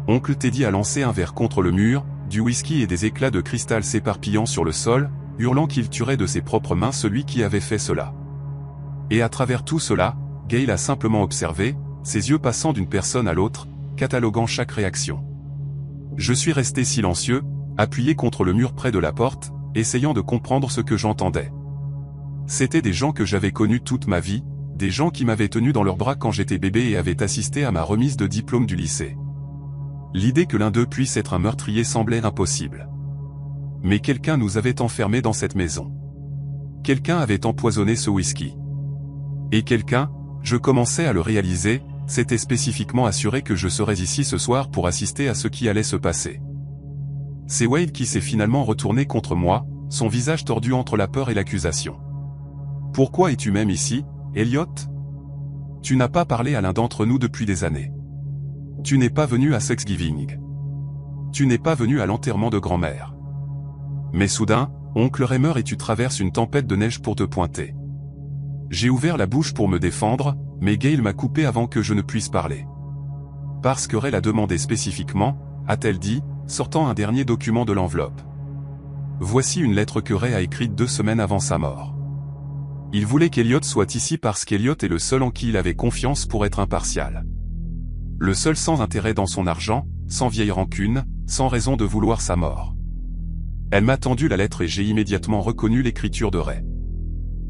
Oncle Teddy a lancé un verre contre le mur, du whisky et des éclats de cristal s'éparpillant sur le sol, hurlant qu'il tuerait de ses propres mains celui qui avait fait cela. Et à travers tout cela, Gail a simplement observé, ses yeux passant d'une personne à l'autre, cataloguant chaque réaction. Je suis resté silencieux, appuyé contre le mur près de la porte, essayant de comprendre ce que j'entendais. C'étaient des gens que j'avais connus toute ma vie, des gens qui m'avaient tenu dans leurs bras quand j'étais bébé et avaient assisté à ma remise de diplôme du lycée. L'idée que l'un d'eux puisse être un meurtrier semblait impossible. Mais quelqu'un nous avait enfermés dans cette maison. Quelqu'un avait empoisonné ce whisky. Et quelqu'un, je commençais à le réaliser, s'était spécifiquement assuré que je serais ici ce soir pour assister à ce qui allait se passer. C'est Wade qui s'est finalement retourné contre moi, son visage tordu entre la peur et l'accusation. « Pourquoi es-tu même ici, Elliot ? Tu n'as pas parlé à l'un d'entre nous depuis des années. Tu n'es pas venu à Thanksgiving. Tu n'es pas venu à l'enterrement de grand-mère. Mais soudain, oncle Reimer et tu traverses une tempête de neige pour te pointer. » J'ai ouvert la bouche pour me défendre, mais Gail m'a coupé avant que je ne puisse parler. « Parce que Ray l'a demandé spécifiquement, a-t-elle dit, sortant un dernier document de l'enveloppe. Voici une lettre que Ray a écrite 2 semaines avant sa mort. Il voulait qu'Elliot soit ici parce qu'Elliot est le seul en qui il avait confiance pour être impartial. Le seul sans intérêt dans son argent, sans vieille rancune, sans raison de vouloir sa mort. Elle m'a tendu la lettre et j'ai immédiatement reconnu l'écriture de Ray.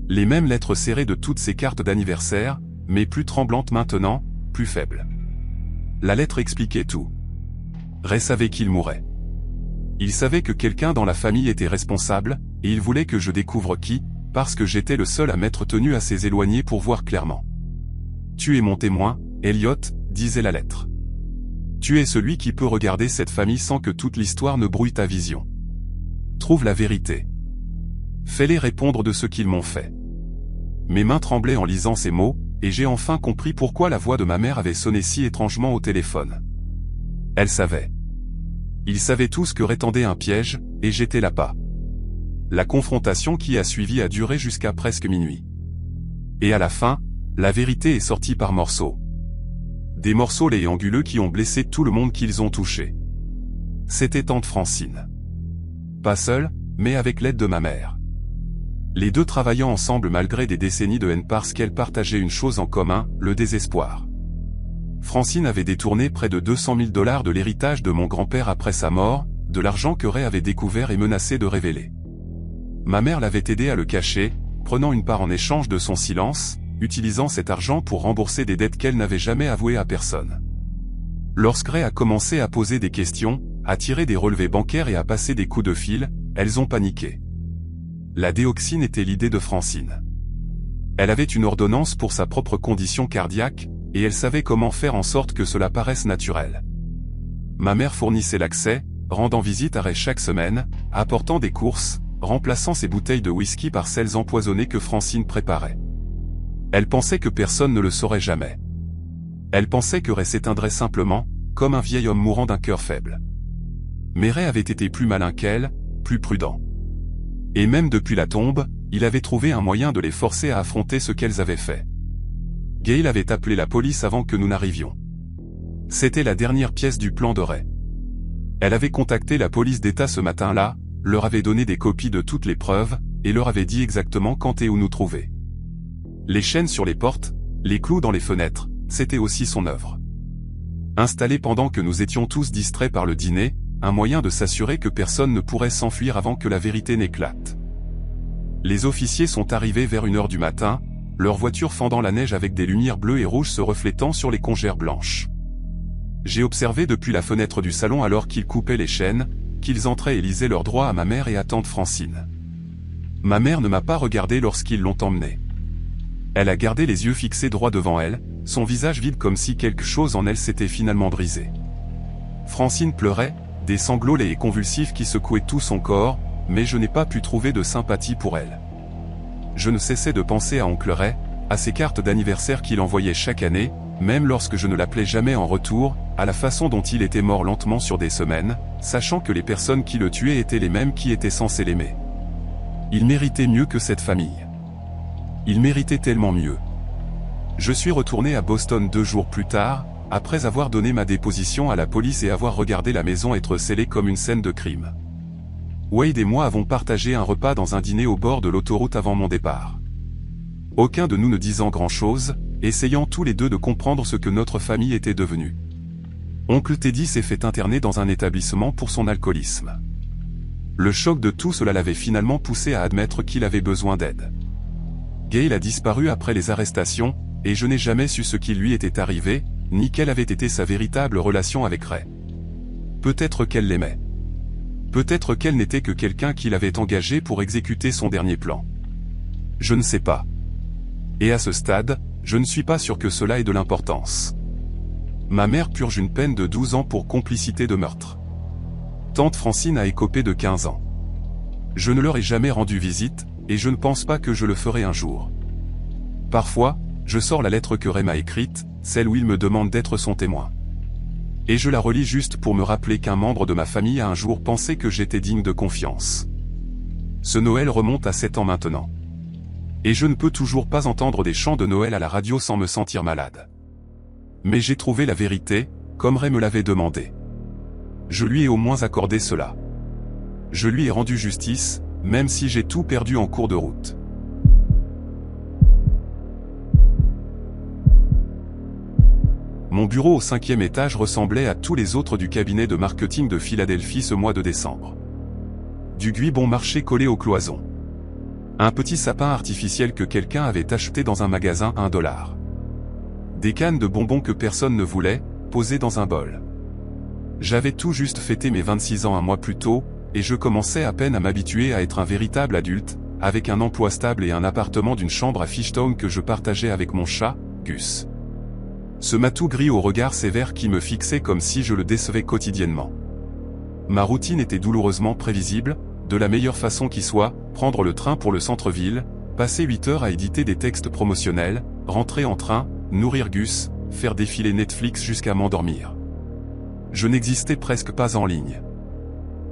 Les mêmes lettres serrées de toutes ses cartes d'anniversaire, mais plus tremblantes maintenant, plus faibles. La lettre expliquait tout. Ray savait qu'il mourrait. Il savait que quelqu'un dans la famille était responsable, et il voulait que je découvre qui, parce que j'étais le seul à m'être tenu assez éloigné pour voir clairement. « Tu es mon témoin, Elliot », disait la lettre. « Tu es celui qui peut regarder cette famille sans que toute l'histoire ne brouille ta vision. Trouve la vérité. Fais-les répondre de ce qu'ils m'ont fait. » Mes mains tremblaient en lisant ces mots, et j'ai enfin compris pourquoi la voix de ma mère avait sonné si étrangement au téléphone. Elle savait. Ils savaient tous que rétendait un piège, et j'étais l'appât. La confrontation qui a suivi a duré jusqu'à presque minuit. Et à la fin, la vérité est sortie par morceaux. Des morceaux laids et anguleux qui ont blessé tout le monde qu'ils ont touché. C'était tante Francine. Pas seule, mais avec l'aide de ma mère. Les deux travaillant ensemble malgré des décennies de haine parce qu'elles partageaient une chose en commun, le désespoir. Francine avait détourné près de 200 000 $ de l'héritage de mon grand-père après sa mort, de l'argent que Ray avait découvert et menacé de révéler. Ma mère l'avait aidé à le cacher, prenant une part en échange de son silence, utilisant cet argent pour rembourser des dettes qu'elle n'avait jamais avouées à personne. Lorsque Ray a commencé à poser des questions, à tirer des relevés bancaires et à passer des coups de fil, elles ont paniqué. La dioxine était l'idée de Francine. Elle avait une ordonnance pour sa propre condition cardiaque, et elle savait comment faire en sorte que cela paraisse naturel. Ma mère fournissait l'accès, rendant visite à Ray chaque semaine, apportant des courses, remplaçant ses bouteilles de whisky par celles empoisonnées que Francine préparait. Elle pensait que personne ne le saurait jamais. Elle pensait que Ray s'éteindrait simplement, comme un vieil homme mourant d'un cœur faible. Mais Ray avait été plus malin qu'elle, plus prudent. Et même depuis la tombe, il avait trouvé un moyen de les forcer à affronter ce qu'elles avaient fait. Gail avait appelé la police avant que nous n'arrivions. C'était la dernière pièce du plan de Ray. Elle avait contacté la police d'État ce matin-là, leur avait donné des copies de toutes les preuves, et leur avait dit exactement quand et où nous trouver. Les chaînes sur les portes, les clous dans les fenêtres, c'était aussi son œuvre. Installé pendant que nous étions tous distraits par le dîner, un moyen de s'assurer que personne ne pourrait s'enfuir avant que la vérité n'éclate. Les officiers sont arrivés vers 1h du matin, leur voiture fendant la neige avec des lumières bleues et rouges se reflétant sur les congères blanches. J'ai observé depuis la fenêtre du salon alors qu'ils coupaient les chaînes, qu'ils entraient et lisaient leurs droits à ma mère et à tante Francine. Ma mère ne m'a pas regardé lorsqu'ils l'ont emmenée. Elle a gardé les yeux fixés droit devant elle, son visage vide comme si quelque chose en elle s'était finalement brisé. Francine pleurait, des sanglots laids et convulsifs qui secouaient tout son corps, mais je n'ai pas pu trouver de sympathie pour elle. Je ne cessais de penser à oncle Ray, à ses cartes d'anniversaire qu'il envoyait chaque année, même lorsque je ne l'appelais jamais en retour, à la façon dont il était mort lentement sur des semaines, sachant que les personnes qui le tuaient étaient les mêmes qui étaient censées l'aimer. Il méritait mieux que cette famille. Il méritait tellement mieux. Je suis retourné à Boston 2 jours plus tard, après avoir donné ma déposition à la police et avoir regardé la maison être scellée comme une scène de crime. Wade et moi avons partagé un repas dans un dîner au bord de l'autoroute avant mon départ. Aucun de nous ne disant grand-chose, essayant tous les deux de comprendre ce que notre famille était devenue. Oncle Teddy s'est fait interner dans un établissement pour son alcoolisme. Le choc de tout cela l'avait finalement poussé à admettre qu'il avait besoin d'aide. Gail a disparu après les arrestations, et je n'ai jamais su ce qui lui était arrivé, ni quelle avait été sa véritable relation avec Ray. Peut-être qu'elle l'aimait. Peut-être qu'elle n'était que quelqu'un qu'il avait engagé pour exécuter son dernier plan. Je ne sais pas. Et à ce stade, je ne suis pas sûr que cela ait de l'importance. Ma mère purge une peine de 12 ans pour complicité de meurtre. Tante Francine a écopé de 15 ans. Je ne leur ai jamais rendu visite, et je ne pense pas que je le ferai un jour. Parfois, je sors la lettre que Ray m'a écrite, celle où il me demande d'être son témoin. Et je la relis juste pour me rappeler qu'un membre de ma famille a un jour pensé que j'étais digne de confiance. Ce Noël remonte à 7 ans maintenant. Et je ne peux toujours pas entendre des chants de Noël à la radio sans me sentir malade. Mais j'ai trouvé la vérité, comme Ray me l'avait demandé. Je lui ai au moins accordé cela. Je lui ai rendu justice, même si j'ai tout perdu en cours de route. Mon bureau au 5e étage ressemblait à tous les autres du cabinet de marketing de Philadelphie ce mois de décembre. Du buis bon marché collé aux cloisons. Un petit sapin artificiel que quelqu'un avait acheté dans un magasin à $1. Des cannes de bonbons que personne ne voulait, posées dans un bol. J'avais tout juste fêté mes 26 ans un mois plus tôt, et je commençais à peine à m'habituer à être un véritable adulte, avec un emploi stable et un appartement d'une chambre à Fishtown que je partageais avec mon chat, Gus. Ce matou gris au regard sévère qui me fixait comme si je le décevais quotidiennement. Ma routine était douloureusement prévisible, de la meilleure façon qui soit, prendre le train pour le centre-ville, passer 8 heures à éditer des textes promotionnels, rentrer en train, nourrir Gus, faire défiler Netflix jusqu'à m'endormir. Je n'existais presque pas en ligne.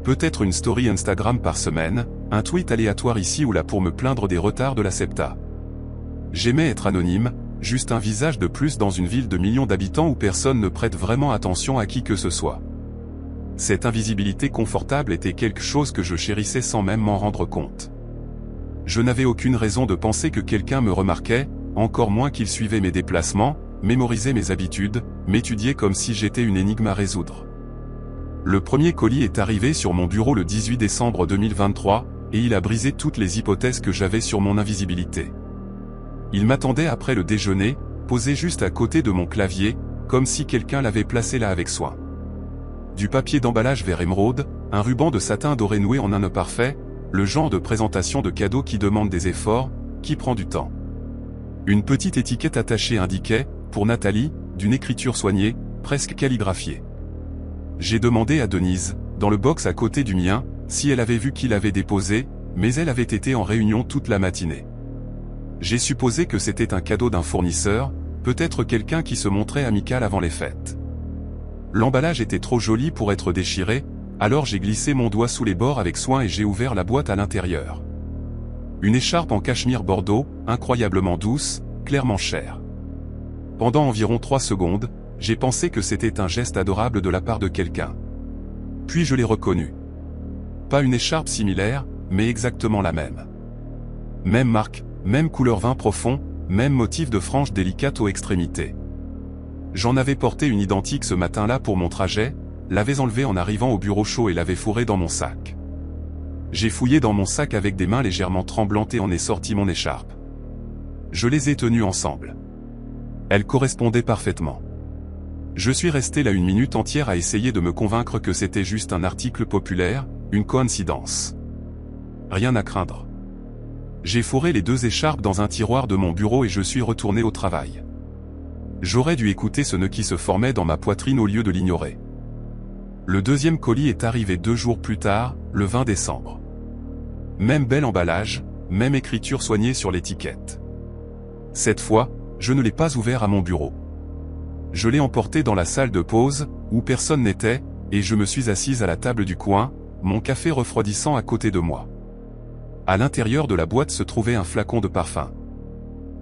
Peut-être une story Instagram par semaine, un tweet aléatoire ici ou là pour me plaindre des retards de la SEPTA. J'aimais être anonyme, juste un visage de plus dans une ville de millions d'habitants où personne ne prête vraiment attention à qui que ce soit. Cette invisibilité confortable était quelque chose que je chérissais sans même m'en rendre compte. Je n'avais aucune raison de penser que quelqu'un me remarquait, encore moins qu'il suivait mes déplacements, mémorisait mes habitudes, m'étudiait comme si j'étais une énigme à résoudre. Le premier colis est arrivé sur mon bureau le 18 décembre 2023, et il a brisé toutes les hypothèses que j'avais sur mon invisibilité. Il m'attendait après le déjeuner, posé juste à côté de mon clavier, comme si quelqu'un l'avait placé là avec soin. Du papier d'emballage vert émeraude, un ruban de satin doré noué en un nœud parfait, le genre de présentation de cadeau qui demande des efforts, qui prend du temps. Une petite étiquette attachée indiquait, pour Nathalie, d'une écriture soignée, presque calligraphiée. J'ai demandé à Denise, dans le box à côté du mien, si elle avait vu qui l'avait déposé, mais elle avait été en réunion toute la matinée. J'ai supposé que c'était un cadeau d'un fournisseur, peut-être quelqu'un qui se montrait amical avant les fêtes. L'emballage était trop joli pour être déchiré, alors j'ai glissé mon doigt sous les bords avec soin et j'ai ouvert la boîte à l'intérieur. Une écharpe en cachemire bordeaux, incroyablement douce, clairement chère. Pendant environ 3 secondes, j'ai pensé que c'était un geste adorable de la part de quelqu'un. Puis je l'ai reconnu. Pas une écharpe similaire, mais exactement la même. Même marque, même couleur vin profond, même motif de franges délicates aux extrémités. J'en avais porté une identique ce matin-là pour mon trajet, l'avais enlevée en arrivant au bureau chaud et l'avais fourrée dans mon sac. J'ai fouillé dans mon sac avec des mains légèrement tremblantes et en ai sorti mon écharpe. Je les ai tenues ensemble. Elles correspondaient parfaitement. Je suis resté là 1 minute entière à essayer de me convaincre que c'était juste un article populaire, une coïncidence. Rien à craindre. J'ai fourré les 2 écharpes dans un tiroir de mon bureau et je suis retourné au travail. J'aurais dû écouter ce nœud qui se formait dans ma poitrine au lieu de l'ignorer. Le 2e colis est arrivé 2 jours plus tard, le 20 décembre. Même bel emballage, même écriture soignée sur l'étiquette. Cette fois, je ne l'ai pas ouvert à mon bureau. Je l'ai emporté dans la salle de pause, où personne n'était, et je me suis assise à la table du coin, mon café refroidissant à côté de moi. À l'intérieur de la boîte se trouvait un flacon de parfum.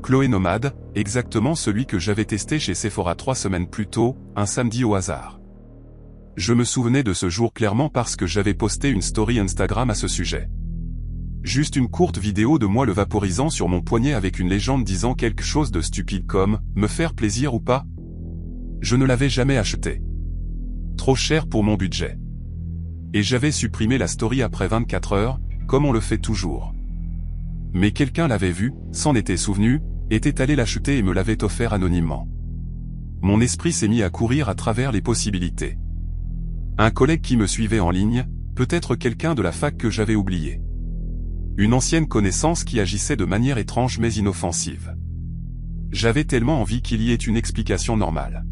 Chloé Nomade, exactement celui que j'avais testé chez Sephora 3 semaines plus tôt, un samedi au hasard. Je me souvenais de ce jour clairement parce que j'avais posté une story Instagram à ce sujet. Juste une courte vidéo de moi le vaporisant sur mon poignet avec une légende disant quelque chose de stupide comme « me faire plaisir ou pas ?» Je ne l'avais jamais acheté. Trop cher pour mon budget. Et j'avais supprimé la story après 24 heures, comme on le fait toujours. Mais quelqu'un l'avait vu, s'en était souvenu, était allé l'acheter et me l'avait offert anonymement. Mon esprit s'est mis à courir à travers les possibilités. Un collègue qui me suivait en ligne, peut-être quelqu'un de la fac que j'avais oublié. Une ancienne connaissance qui agissait de manière étrange mais inoffensive. J'avais tellement envie qu'il y ait une explication normale.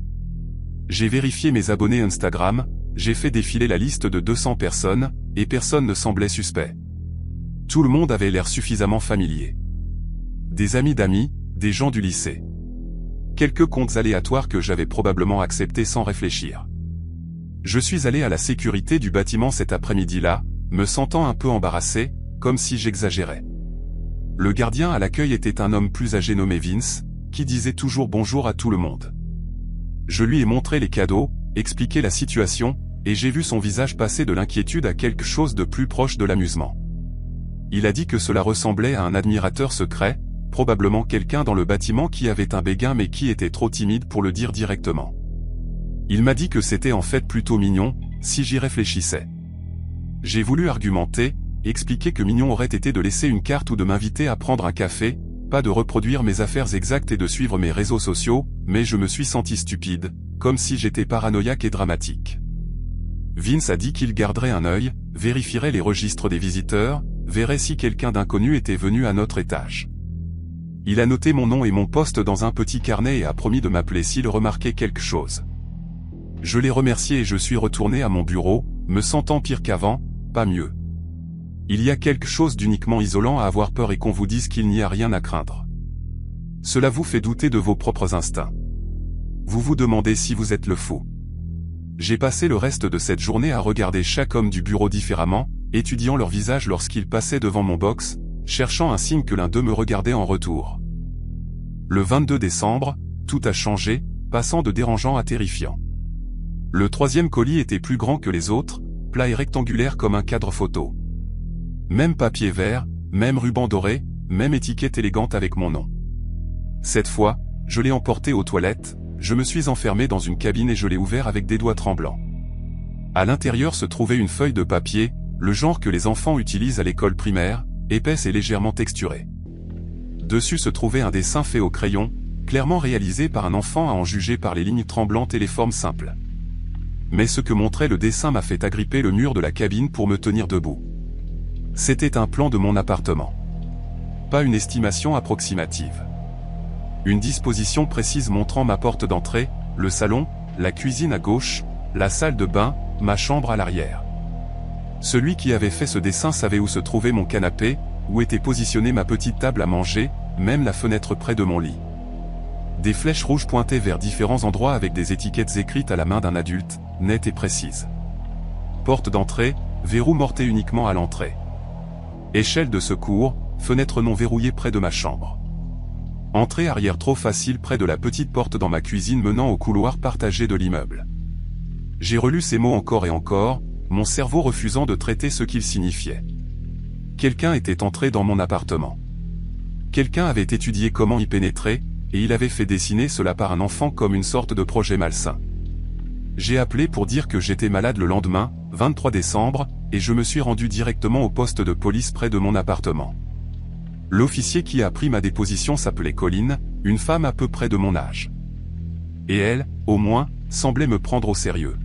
J'ai vérifié mes abonnés Instagram, j'ai fait défiler la liste de 200 personnes, et personne ne semblait suspect. Tout le monde avait l'air suffisamment familier. Des amis d'amis, des gens du lycée. Quelques comptes aléatoires que j'avais probablement acceptés sans réfléchir. Je suis allé à la sécurité du bâtiment cet après-midi-là, me sentant un peu embarrassé, comme si j'exagérais. Le gardien à l'accueil était un homme plus âgé nommé Vince, qui disait toujours bonjour à tout le monde. Je lui ai montré les cadeaux, expliqué la situation, et j'ai vu son visage passer de l'inquiétude à quelque chose de plus proche de l'amusement. Il a dit que cela ressemblait à un admirateur secret, probablement quelqu'un dans le bâtiment qui avait un béguin mais qui était trop timide pour le dire directement. Il m'a dit que c'était en fait plutôt mignon, si j'y réfléchissais. J'ai voulu argumenter, expliquer que mignon aurait été de laisser une carte ou de m'inviter à prendre un café, pas de reproduire mes affaires exactes et de suivre mes réseaux sociaux, mais je me suis senti stupide, comme si j'étais paranoïaque et dramatique. Vince a dit qu'il garderait un œil, vérifierait les registres des visiteurs, verrait si quelqu'un d'inconnu était venu à notre étage. Il a noté mon nom et mon poste dans un petit carnet et a promis de m'appeler s'il remarquait quelque chose. Je l'ai remercié et je suis retourné à mon bureau, me sentant pire qu'avant, pas mieux. Il y a quelque chose d'uniquement isolant à avoir peur et qu'on vous dise qu'il n'y a rien à craindre. Cela vous fait douter de vos propres instincts. Vous vous demandez si vous êtes le fou. J'ai passé le reste de cette journée à regarder chaque homme du bureau différemment, étudiant leur visage lorsqu'ils passaient devant mon box, cherchant un signe que l'un d'eux me regardait en retour. Le 22 décembre, tout a changé, passant de dérangeant à terrifiant. Le troisième colis était plus grand que les autres, plat et rectangulaire comme un cadre photo. Même papier vert, même ruban doré, même étiquette élégante avec mon nom. Cette fois, je l'ai emporté aux toilettes, je me suis enfermé dans une cabine et je l'ai ouvert avec des doigts tremblants. À l'intérieur se trouvait une feuille de papier, le genre que les enfants utilisent à l'école primaire, épaisse et légèrement texturée. Dessus se trouvait un dessin fait au crayon, clairement réalisé par un enfant à en juger par les lignes tremblantes et les formes simples. Mais ce que montrait le dessin m'a fait agripper le mur de la cabine pour me tenir debout. C'était un plan de mon appartement. Pas une estimation approximative. Une disposition précise montrant ma porte d'entrée, le salon, la cuisine à gauche, la salle de bain, ma chambre à l'arrière. Celui qui avait fait ce dessin savait où se trouvait mon canapé, où était positionnée ma petite table à manger, même la fenêtre près de mon lit. Des flèches rouges pointaient vers différents endroits avec des étiquettes écrites à la main d'un adulte, nettes et précises. Porte d'entrée, verrou morté uniquement à l'entrée. Échelle de secours, fenêtre non verrouillée près de ma chambre. Entrée arrière trop facile près de la petite porte dans ma cuisine menant au couloir partagé de l'immeuble. J'ai relu ces mots encore et encore, mon cerveau refusant de traiter ce qu'ils signifiaient. Quelqu'un était entré dans mon appartement. Quelqu'un avait étudié comment y pénétrer, et il avait fait dessiner cela par un enfant comme une sorte de projet malsain. J'ai appelé pour dire que j'étais malade le lendemain, 23 décembre, et je me suis rendu directement au poste de police près de mon appartement. L'officier qui a pris ma déposition s'appelait Colline, une femme à peu près de mon âge. Et elle, au moins, semblait me prendre au sérieux.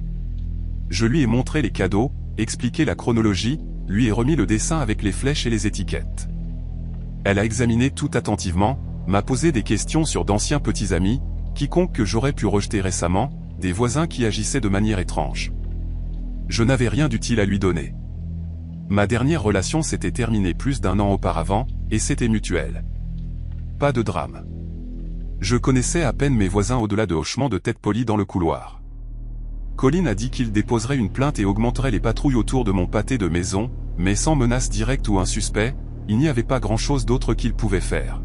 Je lui ai montré les cadeaux, expliqué la chronologie, lui ai remis le dessin avec les flèches et les étiquettes. Elle a examiné tout attentivement, m'a posé des questions sur d'anciens petits amis, quiconque que j'aurais pu rejeter récemment, des voisins qui agissaient de manière étrange. Je n'avais rien d'utile à lui donner. Ma dernière relation s'était terminée plus d'1 an auparavant, et c'était mutuel. Pas de drame. Je connaissais à peine mes voisins au-delà de hochements de tête polis dans le couloir. Colline a dit qu'il déposerait une plainte et augmenterait les patrouilles autour de mon pâté de maison, mais sans menace directe ou un suspect, il n'y avait pas grand-chose d'autre qu'il pouvait faire.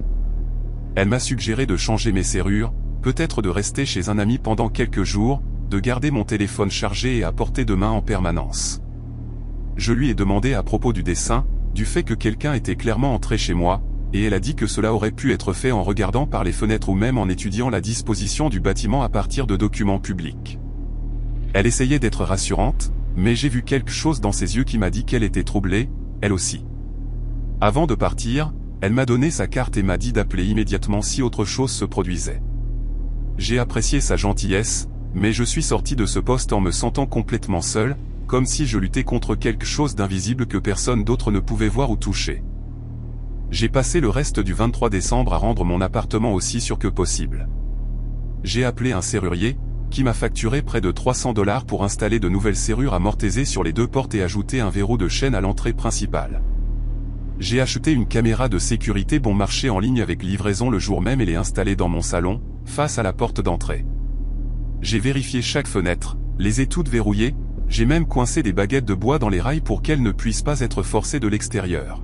Elle m'a suggéré de changer mes serrures, peut-être de rester chez un ami pendant quelques jours, de garder mon téléphone chargé et à portée de main en permanence. Je lui ai demandé à propos du dessin, du fait que quelqu'un était clairement entré chez moi, et elle a dit que cela aurait pu être fait en regardant par les fenêtres ou même en étudiant la disposition du bâtiment à partir de documents publics. Elle essayait d'être rassurante, mais j'ai vu quelque chose dans ses yeux qui m'a dit qu'elle était troublée, elle aussi. Avant de partir, elle m'a donné sa carte et m'a dit d'appeler immédiatement si autre chose se produisait. J'ai apprécié sa gentillesse, mais je suis sorti de ce poste en me sentant complètement seul, comme si je luttais contre quelque chose d'invisible que personne d'autre ne pouvait voir ou toucher. J'ai passé le reste du 23 décembre à rendre mon appartement aussi sûr que possible. J'ai appelé un serrurier, qui m'a facturé près de $300 pour installer de nouvelles serrures à mortaiser sur les 2 portes et ajouter un verrou de chaîne à l'entrée principale. J'ai acheté une caméra de sécurité bon marché en ligne avec livraison le jour même et l'ai installée dans mon salon, face à la porte d'entrée. J'ai vérifié chaque fenêtre, les ai toutes verrouillées, j'ai même coincé des baguettes de bois dans les rails pour qu'elles ne puissent pas être forcées de l'extérieur.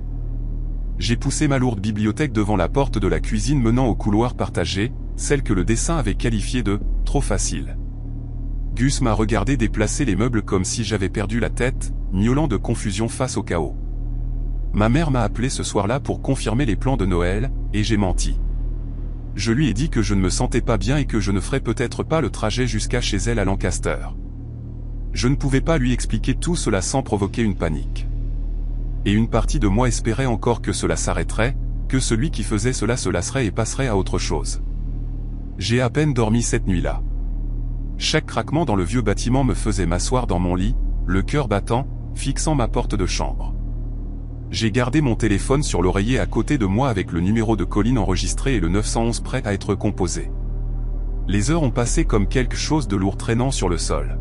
J'ai poussé ma lourde bibliothèque devant la porte de la cuisine menant au couloir partagé, celle que le dessin avait qualifiée de « trop facile ». Gus m'a regardé déplacer les meubles comme si j'avais perdu la tête, miaulant de confusion face au chaos. Ma mère m'a appelé ce soir-là pour confirmer les plans de Noël, et j'ai menti. Je lui ai dit que je ne me sentais pas bien et que je ne ferais peut-être pas le trajet jusqu'à chez elle à Lancaster. Je ne pouvais pas lui expliquer tout cela sans provoquer une panique. Et une partie de moi espérait encore que cela s'arrêterait, que celui qui faisait cela se lasserait et passerait à autre chose. J'ai à peine dormi cette nuit-là. Chaque craquement dans le vieux bâtiment me faisait m'asseoir dans mon lit, le cœur battant, fixant ma porte de chambre. J'ai gardé mon téléphone sur l'oreiller à côté de moi avec le numéro de Colline enregistré et le 911 prêt à être composé. Les heures ont passé comme quelque chose de lourd traînant sur le sol.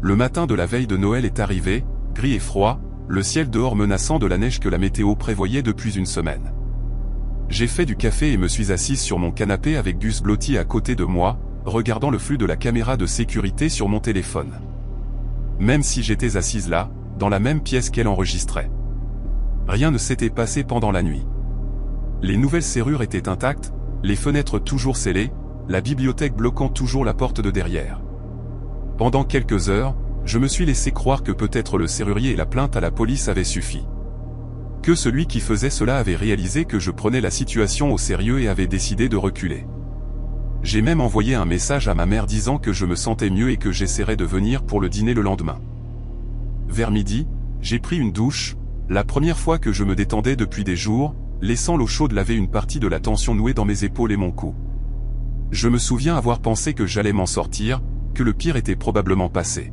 Le matin de la veille de Noël est arrivé, gris et froid, le ciel dehors menaçant de la neige que la météo prévoyait depuis une semaine. J'ai fait du café et me suis assise sur mon canapé avec Gus blotti à côté de moi, regardant le flux de la caméra de sécurité sur mon téléphone. Même si j'étais assise là, dans la même pièce qu'elle enregistrait. Rien ne s'était passé pendant la nuit. Les nouvelles serrures étaient intactes, les fenêtres toujours scellées, la bibliothèque bloquant toujours la porte de derrière. Pendant quelques heures, je me suis laissé croire que peut-être le serrurier et la plainte à la police avaient suffi. Que celui qui faisait cela avait réalisé que je prenais la situation au sérieux et avait décidé de reculer. J'ai même envoyé un message à ma mère disant que je me sentais mieux et que j'essaierais de venir pour le dîner le lendemain. Vers midi, j'ai pris une douche, la première fois que je me détendais depuis des jours, laissant l'eau chaude laver une partie de la tension nouée dans mes épaules et mon cou. Je me souviens avoir pensé que j'allais m'en sortir, que le pire était probablement passé.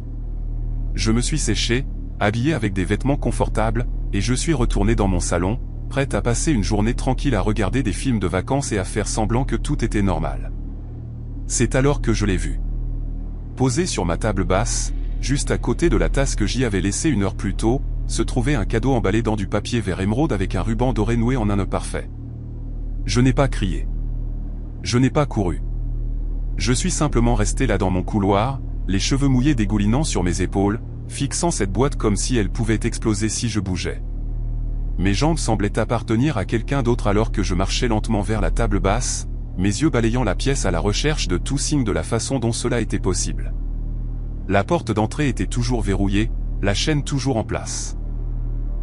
Je me suis séché, habillé avec des vêtements confortables, et je suis retourné dans mon salon, prêt à passer une journée tranquille à regarder des films de vacances et à faire semblant que tout était normal. C'est alors que je l'ai vu. Posé sur ma table basse, juste à côté de la tasse que j'y avais laissée une heure plus tôt, se trouvait un cadeau emballé dans du papier vert émeraude avec un ruban doré noué en un nœud parfait. Je n'ai pas crié. Je n'ai pas couru. Je suis simplement resté là dans mon couloir, les cheveux mouillés dégoulinant sur mes épaules, fixant cette boîte comme si elle pouvait exploser si je bougeais. Mes jambes semblaient appartenir à quelqu'un d'autre alors que je marchais lentement vers la table basse, mes yeux balayant la pièce à la recherche de tout signe de la façon dont cela était possible. La porte d'entrée était toujours verrouillée, la chaîne toujours en place.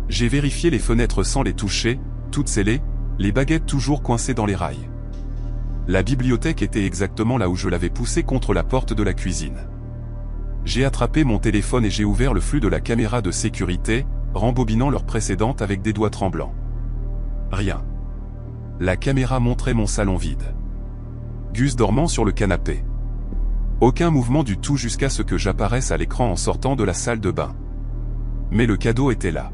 J'ai vérifié les fenêtres sans les toucher, toutes scellées, les baguettes toujours coincées dans les rails. La bibliothèque était exactement là où je l'avais poussée contre la porte de la cuisine. J'ai attrapé mon téléphone et j'ai ouvert le flux de la caméra de sécurité, rembobinant l'heure précédente avec des doigts tremblants. Rien. La caméra montrait mon salon vide. Gus dormant sur le canapé. Aucun mouvement du tout jusqu'à ce que j'apparaisse à l'écran en sortant de la salle de bain. Mais le cadeau était là.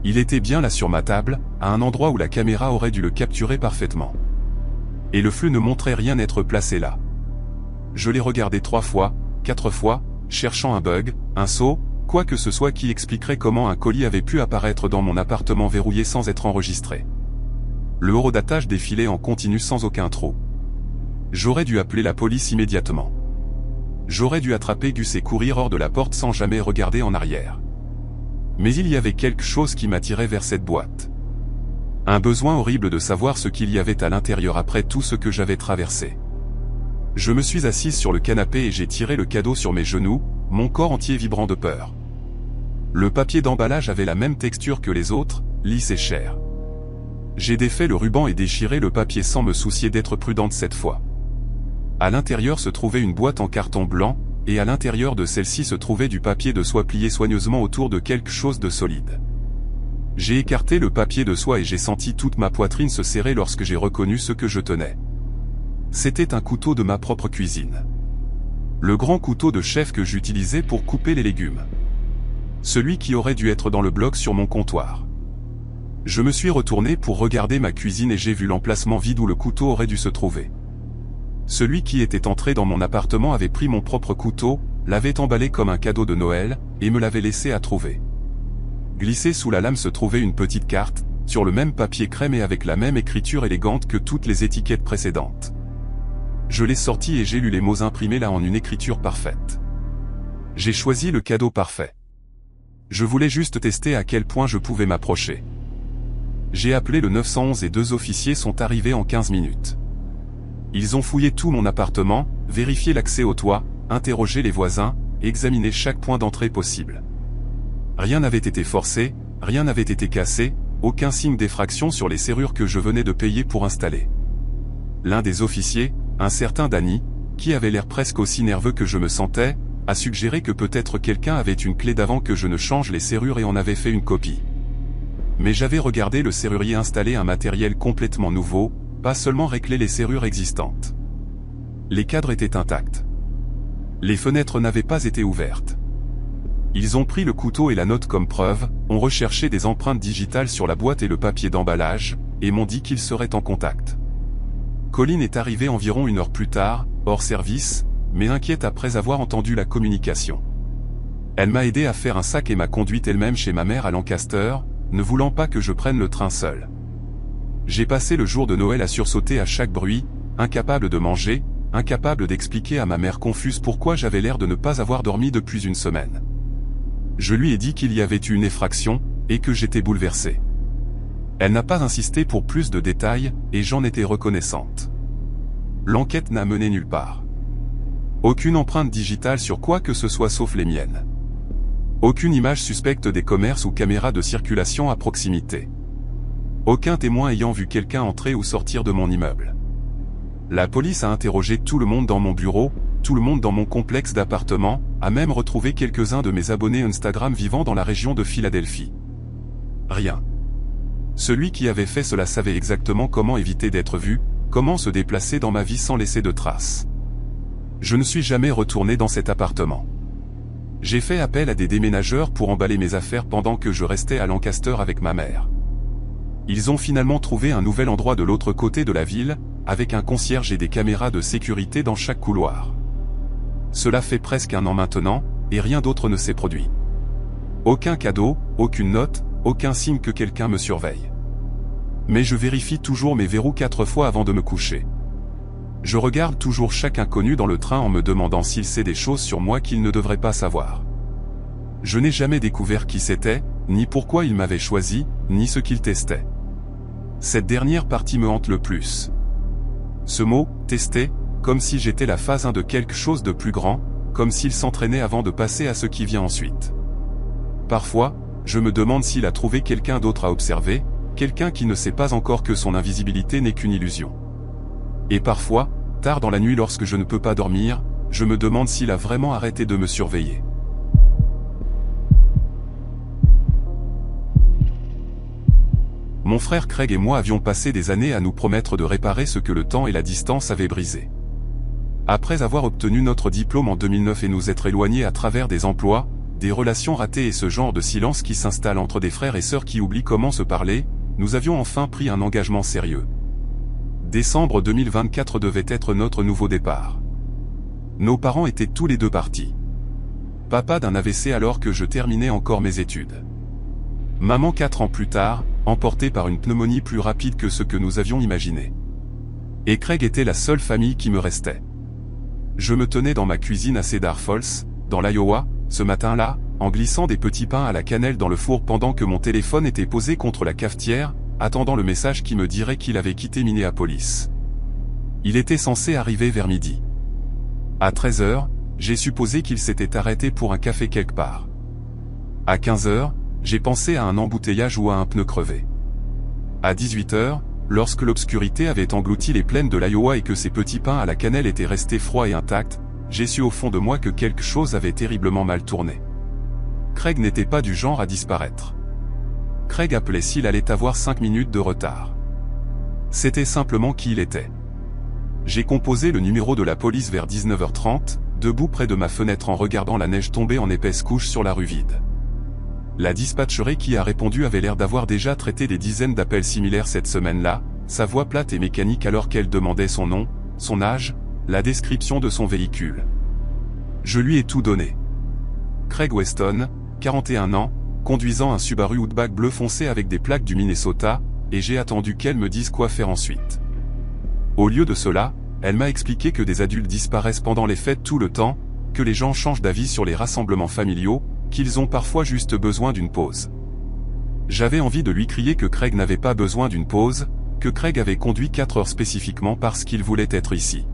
Il était bien là sur ma table, à un endroit où la caméra aurait dû le capturer parfaitement. Et le flux ne montrait rien être placé là. Je l'ai regardé 3 fois, 4 fois, cherchant un bug, un saut, quoi que ce soit qui expliquerait comment un colis avait pu apparaître dans mon appartement verrouillé sans être enregistré. Le horodatage défilait en continu sans aucun trou. J'aurais dû appeler la police immédiatement. J'aurais dû attraper Gus et courir hors de la porte sans jamais regarder en arrière. Mais il y avait quelque chose qui m'attirait vers cette boîte. Un besoin horrible de savoir ce qu'il y avait à l'intérieur après tout ce que j'avais traversé. Je me suis assise sur le canapé et j'ai tiré le cadeau sur mes genoux, mon corps entier vibrant de peur. Le papier d'emballage avait la même texture que les autres, lisse et chère. J'ai défait le ruban et déchiré le papier sans me soucier d'être prudente cette fois. À l'intérieur se trouvait une boîte en carton blanc, et à l'intérieur de celle-ci se trouvait du papier de soie plié soigneusement autour de quelque chose de solide. J'ai écarté le papier de soie et j'ai senti toute ma poitrine se serrer lorsque j'ai reconnu ce que je tenais. C'était un couteau de ma propre cuisine. Le grand couteau de chef que j'utilisais pour couper les légumes. Celui qui aurait dû être dans le bloc sur mon comptoir. Je me suis retourné pour regarder ma cuisine et j'ai vu l'emplacement vide où le couteau aurait dû se trouver. Celui qui était entré dans mon appartement avait pris mon propre couteau, l'avait emballé comme un cadeau de Noël, et me l'avait laissé à trouver. Glissé sous la lame se trouvait une petite carte, sur le même papier crème et avec la même écriture élégante que toutes les étiquettes précédentes. Je l'ai sortie et j'ai lu les mots imprimés là en une écriture parfaite. J'ai choisi le cadeau parfait. Je voulais juste tester à quel point je pouvais m'approcher. J'ai appelé le 911 et 2 officiers sont arrivés en 15 minutes. Ils ont fouillé tout mon appartement, vérifié l'accès au toit, interrogé les voisins, et examiné chaque point d'entrée possible. Rien n'avait été forcé, rien n'avait été cassé, aucun signe d'effraction sur les serrures que je venais de payer pour installer. L'un des officiers, un certain Danny, qui avait l'air presque aussi nerveux que je me sentais, a suggéré que peut-être quelqu'un avait une clé d'avant que je ne change les serrures et en avait fait une copie. Mais j'avais regardé le serrurier installer un matériel complètement nouveau, pas seulement régler les serrures existantes. Les cadres étaient intacts. Les fenêtres n'avaient pas été ouvertes. Ils ont pris le couteau et la note comme preuve, ont recherché des empreintes digitales sur la boîte et le papier d'emballage, et m'ont dit qu'ils seraient en contact. Colin est arrivé environ 1 heure plus tard, hors service, mais inquiète après avoir entendu la communication. Elle m'a aidé à faire un sac et m'a conduite elle-même chez ma mère à Lancaster, ne voulant pas que je prenne le train seul. J'ai passé le jour de Noël à sursauter à chaque bruit, incapable de manger, incapable d'expliquer à ma mère confuse pourquoi j'avais l'air de ne pas avoir dormi depuis 1 semaine. Je lui ai dit qu'il y avait eu une effraction, et que j'étais bouleversé. Elle n'a pas insisté pour plus de détails, et j'en étais reconnaissante. L'enquête n'a mené nulle part. Aucune empreinte digitale sur quoi que ce soit sauf les miennes. Aucune image suspecte des commerces ou caméras de circulation à proximité. Aucun témoin ayant vu quelqu'un entrer ou sortir de mon immeuble. La police a interrogé tout le monde dans mon bureau, tout le monde dans mon complexe d'appartements, a même retrouvé quelques-uns de mes abonnés Instagram vivant dans la région de Philadelphie. Rien. Celui qui avait fait cela savait exactement comment éviter d'être vu, comment se déplacer dans ma vie sans laisser de traces. Je ne suis jamais retourné dans cet appartement. J'ai fait appel à des déménageurs pour emballer mes affaires pendant que je restais à Lancaster avec ma mère. Ils ont finalement trouvé un nouvel endroit de l'autre côté de la ville, avec un concierge et des caméras de sécurité dans chaque couloir. Cela fait presque 1 an maintenant, et rien d'autre ne s'est produit. Aucun cadeau, aucune note, aucun signe que quelqu'un me surveille. Mais je vérifie toujours mes verrous 4 fois avant de me coucher. Je regarde toujours chaque inconnu dans le train en me demandant s'il sait des choses sur moi qu'il ne devrait pas savoir. Je n'ai jamais découvert qui c'était, ni pourquoi il m'avait choisi, ni ce qu'il testait. Cette dernière partie me hante le plus. Ce mot, tester, comme si j'étais la phase 1 de quelque chose de plus grand, comme s'il s'entraînait avant de passer à ce qui vient ensuite. Parfois, je me demande s'il a trouvé quelqu'un d'autre à observer, quelqu'un qui ne sait pas encore que son invisibilité n'est qu'une illusion. Et parfois, tard dans la nuit lorsque je ne peux pas dormir, je me demande s'il a vraiment arrêté de me surveiller. Mon frère Craig et moi avions passé des années à nous promettre de réparer ce que le temps et la distance avaient brisé. Après avoir obtenu notre diplôme en 2009 et nous être éloignés à travers des emplois, des relations ratées et ce genre de silence qui s'installe entre des frères et sœurs qui oublient comment se parler, nous avions enfin pris un engagement sérieux. Décembre 2024 devait être notre nouveau départ. Nos parents étaient tous les 2 partis. Papa d'un AVC alors que je terminais encore mes études. Maman 4 ans plus tard, emportée par une pneumonie plus rapide que ce que nous avions imaginé. Et Craig était la seule famille qui me restait. Je me tenais dans ma cuisine à Cedar Falls, dans l'Iowa, ce matin-là, en glissant des petits pains à la cannelle dans le four pendant que mon téléphone était posé contre la cafetière, attendant le message qui me dirait qu'il avait quitté Minneapolis. Il était censé arriver vers midi. À 13h, j'ai supposé qu'il s'était arrêté pour un café quelque part. À 15h, j'ai pensé à un embouteillage ou à un pneu crevé. À 18h, lorsque l'obscurité avait englouti les plaines de l'Iowa et que ces petits pains à la cannelle étaient restés froids et intacts, j'ai su au fond de moi que quelque chose avait terriblement mal tourné. Craig n'était pas du genre à disparaître. Craig appelait s'il allait avoir 5 minutes de retard. C'était simplement qui il était. J'ai composé le numéro de la police vers 19h30, debout près de ma fenêtre en regardant la neige tomber en épaisse couche sur la rue vide. La dispatcherie qui a répondu avait l'air d'avoir déjà traité des dizaines d'appels similaires cette semaine-là, sa voix plate et mécanique alors qu'elle demandait son nom, son âge, la description de son véhicule. Je lui ai tout donné. Craig Weston, 41 ans, conduisant un Subaru Outback bleu foncé avec des plaques du Minnesota, et j'ai attendu qu'elle me dise quoi faire ensuite. Au lieu de cela, elle m'a expliqué que des adultes disparaissent pendant les fêtes tout le temps, que les gens changent d'avis sur les rassemblements familiaux, qu'ils ont parfois juste besoin d'une pause. J'avais envie de lui crier que Craig n'avait pas besoin d'une pause, que Craig avait conduit 4 heures spécifiquement parce qu'il voulait être ici.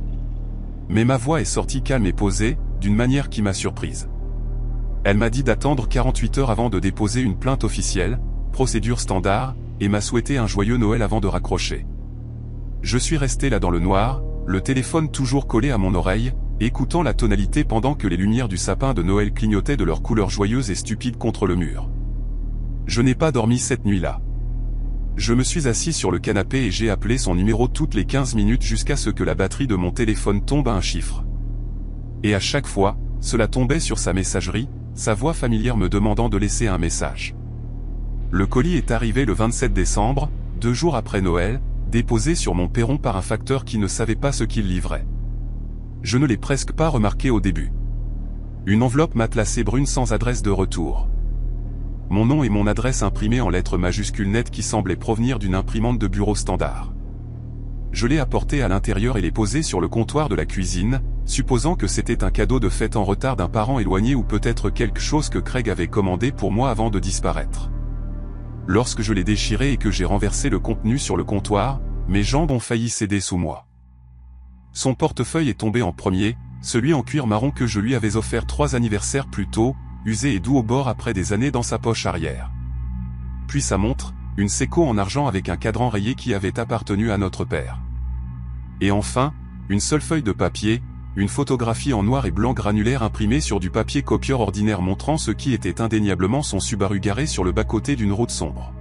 Mais ma voix est sortie calme et posée, d'une manière qui m'a surprise. Elle m'a dit d'attendre 48 heures avant de déposer une plainte officielle, procédure standard, et m'a souhaité un joyeux Noël avant de raccrocher. Je suis resté là dans le noir, le téléphone toujours collé à mon oreille, écoutant la tonalité pendant que les lumières du sapin de Noël clignotaient de leur couleur joyeuse et stupide contre le mur. Je n'ai pas dormi cette nuit-là. Je me suis assis sur le canapé et j'ai appelé son numéro toutes les 15 minutes jusqu'à ce que la batterie de mon téléphone tombe à un chiffre. Et à chaque fois, cela tombait sur sa messagerie, sa voix familière me demandant de laisser un message. Le colis est arrivé le 27 décembre, 2 jours après Noël, déposé sur mon perron par un facteur qui ne savait pas ce qu'il livrait. Je ne l'ai presque pas remarqué au début. Une enveloppe matelassée brune sans adresse de retour. Mon nom et mon adresse imprimés en lettres majuscules nettes qui semblaient provenir d'une imprimante de bureau standard. Je l'ai apporté à l'intérieur et l'ai posé sur le comptoir de la cuisine, supposant que c'était un cadeau de fête en retard d'un parent éloigné ou peut-être quelque chose que Craig avait commandé pour moi avant de disparaître. Lorsque je l'ai déchiré et que j'ai renversé le contenu sur le comptoir, mes jambes ont failli céder sous moi. Son portefeuille est tombé en premier, celui en cuir marron que je lui avais offert 3 anniversaires plus tôt, usé et doux au bord après des années dans sa poche arrière. Puis sa montre, une Seiko en argent avec un cadran rayé qui avait appartenu à notre père. Et enfin, une seule feuille de papier, une photographie en noir et blanc granulaire imprimée sur du papier copieur ordinaire montrant ce qui était indéniablement son Subaru garé sur le bas-côté d'une route sombre.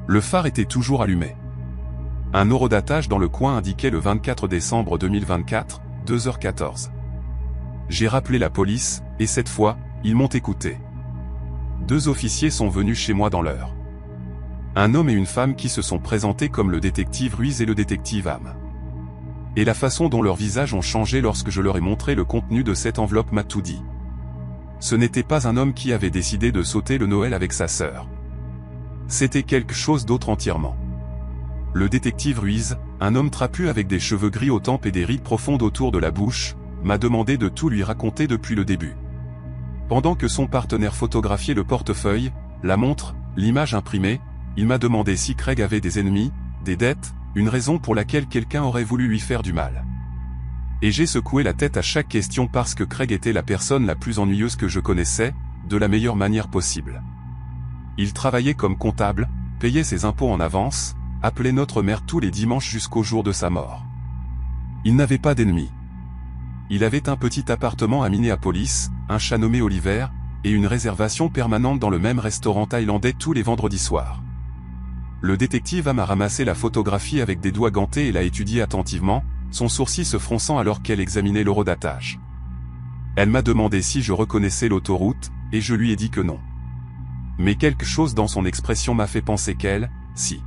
Le phare était toujours allumé. Un horodatage dans le coin indiquait le 24 décembre 2024, 2h14. J'ai rappelé la police, et cette fois, ils m'ont écouté. 2 officiers sont venus chez moi dans l'heure. Un homme et une femme qui se sont présentés comme le détective Ruiz et le détective Ham. Et la façon dont leurs visages ont changé lorsque je leur ai montré le contenu de cette enveloppe m'a tout dit. Ce n'était pas un homme qui avait décidé de sauter le Noël avec sa sœur. C'était quelque chose d'autre entièrement. Le détective Ruiz, un homme trapu avec des cheveux gris aux tempes et des rides profondes autour de la bouche, m'a demandé de tout lui raconter depuis le début. Pendant que son partenaire photographiait le portefeuille, la montre, l'image imprimée, il m'a demandé si Craig avait des ennemis, des dettes, une raison pour laquelle quelqu'un aurait voulu lui faire du mal. Et j'ai secoué la tête à chaque question parce que Craig était la personne la plus ennuyeuse que je connaissais, de la meilleure manière possible. Il travaillait comme comptable, payait ses impôts en avance, appelait notre mère tous les dimanches jusqu'au jour de sa mort. Il n'avait pas d'ennemis. Il avait un petit appartement à Minneapolis, un chat nommé Oliver, et une réservation permanente dans le même restaurant thaïlandais tous les vendredis soirs. Le détective m'a ramassé la photographie avec des doigts gantés et l'a étudiée attentivement, son sourcil se fronçant alors qu'elle examinait l'horodatage. Elle m'a demandé si je reconnaissais l'autoroute, et je lui ai dit que non. Mais quelque chose dans son expression m'a fait penser qu'elle, si.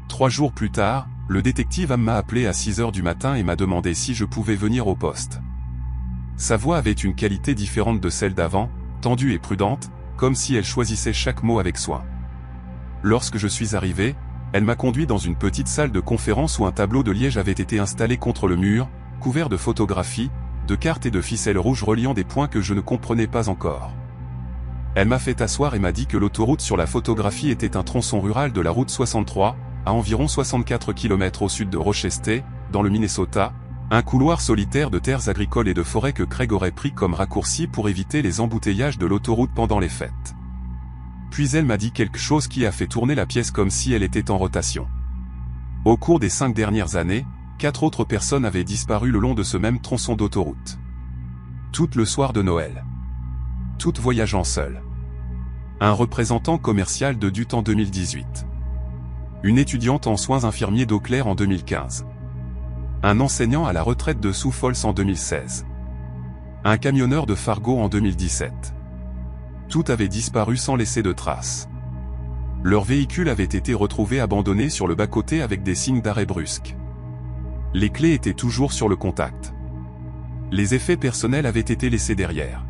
3 jours plus tard, le détective m'a appelé à 6 heures du matin et m'a demandé si je pouvais venir au poste. Sa voix avait une qualité différente de celle d'avant, tendue et prudente, comme si elle choisissait chaque mot avec soin. Lorsque je suis arrivé, elle m'a conduit dans une petite salle de conférence où un tableau de liège avait été installé contre le mur, couvert de photographies, de cartes et de ficelles rouges reliant des points que je ne comprenais pas encore. Elle m'a fait asseoir et m'a dit que l'autoroute sur la photographie était un tronçon rural de la route 63, à environ 64 km au sud de Rochester, dans le Minnesota, un couloir solitaire de terres agricoles et de forêts que Craig aurait pris comme raccourci pour éviter les embouteillages de l'autoroute pendant les fêtes. Puis elle m'a dit quelque chose qui a fait tourner la pièce comme si elle était en rotation. Au cours des 5 dernières années, 4 autres personnes avaient disparu le long de ce même tronçon d'autoroute. Toutes le soir de Noël. Toutes voyageant seules. Un représentant commercial de Dut en 2018. Une étudiante en soins infirmiers d'Eau Claire en 2015. Un enseignant à la retraite de Sioux Falls en 2016. Un camionneur de Fargo en 2017. Tout avait disparu sans laisser de traces. Leur véhicule avait été retrouvé abandonné sur le bas-côté avec des signes d'arrêt brusque. Les clés étaient toujours sur le contact. Les effets personnels avaient été laissés derrière.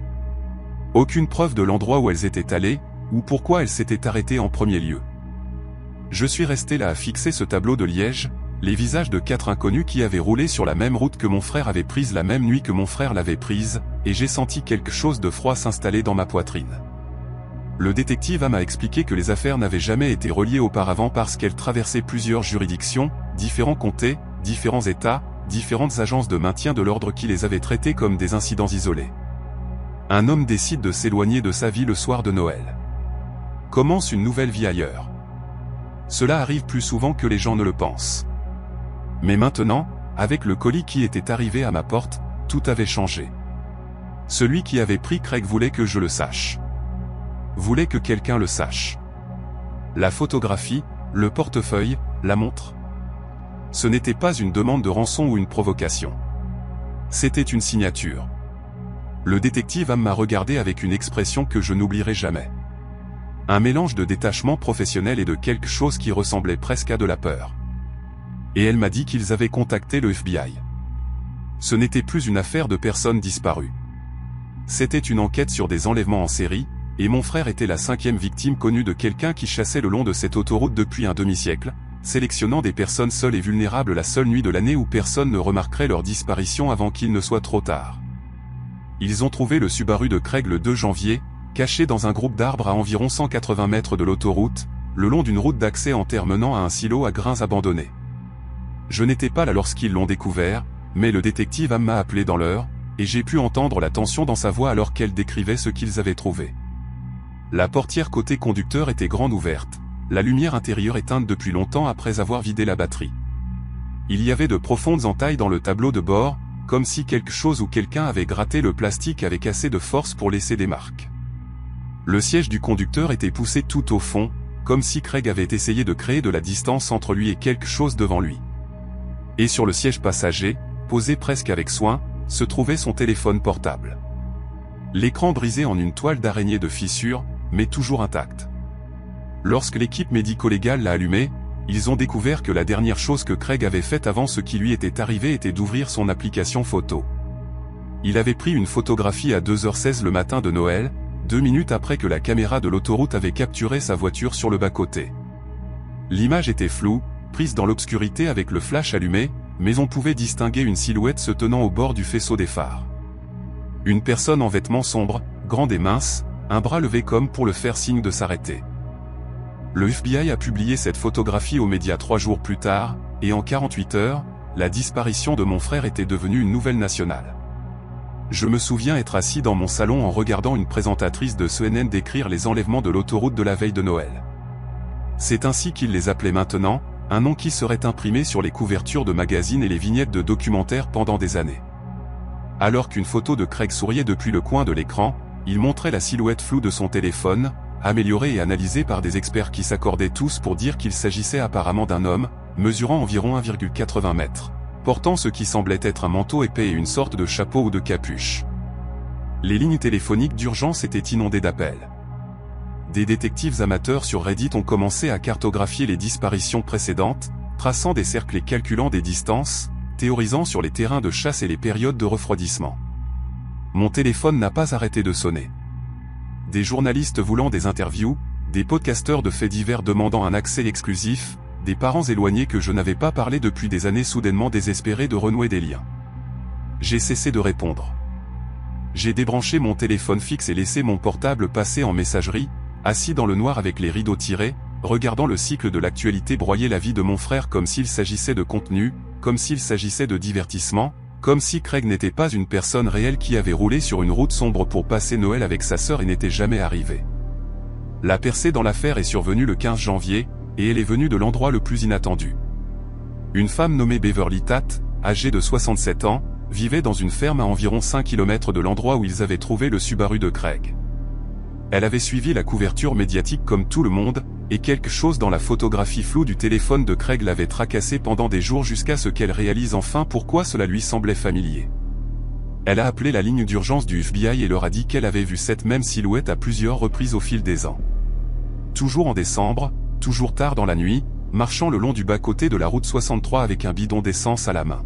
Aucune preuve de l'endroit où elles étaient allées, ou pourquoi elles s'étaient arrêtées en premier lieu. Je suis resté là à fixer ce tableau de liège, les visages de 4 inconnus qui avaient roulé sur la même route que mon frère avait prise la même nuit que mon frère l'avait prise, et j'ai senti quelque chose de froid s'installer dans ma poitrine. Le détective m'a expliqué que les affaires n'avaient jamais été reliées auparavant parce qu'elles traversaient plusieurs juridictions, différents comtés, différents États, différentes agences de maintien de l'ordre qui les avaient traitées comme des incidents isolés. Un homme décide de s'éloigner de sa vie le soir de Noël. Commence une nouvelle vie ailleurs. Cela arrive plus souvent que les gens ne le pensent. Mais maintenant, avec le colis qui était arrivé à ma porte, tout avait changé. Celui qui avait pris Craig voulait que je le sache. Voulait que quelqu'un le sache. La photographie, le portefeuille, la montre. Ce n'était pas une demande de rançon ou une provocation. C'était une signature. Le détective m'a regardé avec une expression que je n'oublierai jamais. Un mélange de détachement professionnel et de quelque chose qui ressemblait presque à de la peur. Et elle m'a dit qu'ils avaient contacté le FBI. Ce n'était plus une affaire de personnes disparues. C'était une enquête sur des enlèvements en série, et mon frère était la 5e victime connue de quelqu'un qui chassait le long de cette autoroute depuis un demi-siècle, sélectionnant des personnes seules et vulnérables la seule nuit de l'année où personne ne remarquerait leur disparition avant qu'il ne soit trop tard. Ils ont trouvé le Subaru de Craig le 2 janvier, caché dans un groupe d'arbres à environ 180 mètres de l'autoroute, le long d'une route d'accès en terre menant à un silo à grains abandonné. Je n'étais pas là lorsqu'ils l'ont découvert, mais le détective m'a appelé dans l'heure, et j'ai pu entendre la tension dans sa voix alors qu'elle décrivait ce qu'ils avaient trouvé. La portière côté conducteur était grande ouverte, la lumière intérieure éteinte depuis longtemps après avoir vidé la batterie. Il y avait de profondes entailles dans le tableau de bord, comme si quelque chose ou quelqu'un avait gratté le plastique avec assez de force pour laisser des marques. Le siège du conducteur était poussé tout au fond, comme si Craig avait essayé de créer de la distance entre lui et quelque chose devant lui. Et sur le siège passager, posé presque avec soin, se trouvait son téléphone portable. L'écran brisé en une toile d'araignée de fissure, mais toujours intact. Lorsque l'équipe médico-légale l'a allumé, ils ont découvert que la dernière chose que Craig avait faite avant ce qui lui était arrivé était d'ouvrir son application photo. Il avait pris une photographie à 2h16 le matin de Noël, 2 minutes après que la caméra de l'autoroute avait capturé sa voiture sur le bas-côté. L'image était floue, prise dans l'obscurité avec le flash allumé, mais on pouvait distinguer une silhouette se tenant au bord du faisceau des phares. Une personne en vêtements sombres, grande et mince, un bras levé comme pour le faire signe de s'arrêter. Le FBI a publié cette photographie aux médias 3 jours plus tard, et en 48 heures, la disparition de mon frère était devenue une nouvelle nationale. Je me souviens être assis dans mon salon en regardant une présentatrice de CNN décrire les enlèvements de l'autoroute de la veille de Noël. C'est ainsi qu'ils les appelaient maintenant, un nom qui serait imprimé sur les couvertures de magazines et les vignettes de documentaires pendant des années. Alors qu'une photo de Craig souriait depuis le coin de l'écran, il montrait la silhouette floue de son téléphone, améliorée et analysée par des experts qui s'accordaient tous pour dire qu'il s'agissait apparemment d'un homme, mesurant environ 1,80 m, portant ce qui semblait être un manteau épais et une sorte de chapeau ou de capuche. Les lignes téléphoniques d'urgence étaient inondées d'appels. Des détectives amateurs sur Reddit ont commencé à cartographier les disparitions précédentes, traçant des cercles et calculant des distances, théorisant sur les terrains de chasse et les périodes de refroidissement. Mon téléphone n'a pas arrêté de sonner. Des journalistes voulant des interviews, des podcasteurs de faits divers demandant un accès exclusif, des parents éloignés que je n'avais pas parlé depuis des années soudainement désespérés de renouer des liens. J'ai cessé de répondre. J'ai débranché mon téléphone fixe et laissé mon portable passer en messagerie, assis dans le noir avec les rideaux tirés, regardant le cycle de l'actualité broyer la vie de mon frère comme s'il s'agissait de contenu, comme s'il s'agissait de divertissement, comme si Craig n'était pas une personne réelle qui avait roulé sur une route sombre pour passer Noël avec sa sœur et n'était jamais arrivé. La percée dans l'affaire est survenue le 15 janvier, et elle est venue de l'endroit le plus inattendu. Une femme nommée Beverly Tate, âgée de 67 ans, vivait dans une ferme à environ 5 km de l'endroit où ils avaient trouvé le Subaru de Craig. Elle avait suivi la couverture médiatique comme tout le monde, et quelque chose dans la photographie floue du téléphone de Craig l'avait tracassée pendant des jours jusqu'à ce qu'elle réalise enfin pourquoi cela lui semblait familier. Elle a appelé la ligne d'urgence du FBI et leur a dit qu'elle avait vu cette même silhouette à plusieurs reprises au fil des ans. Toujours en décembre, toujours tard dans la nuit, marchant le long du bas-côté de la route 63 avec un bidon d'essence à la main.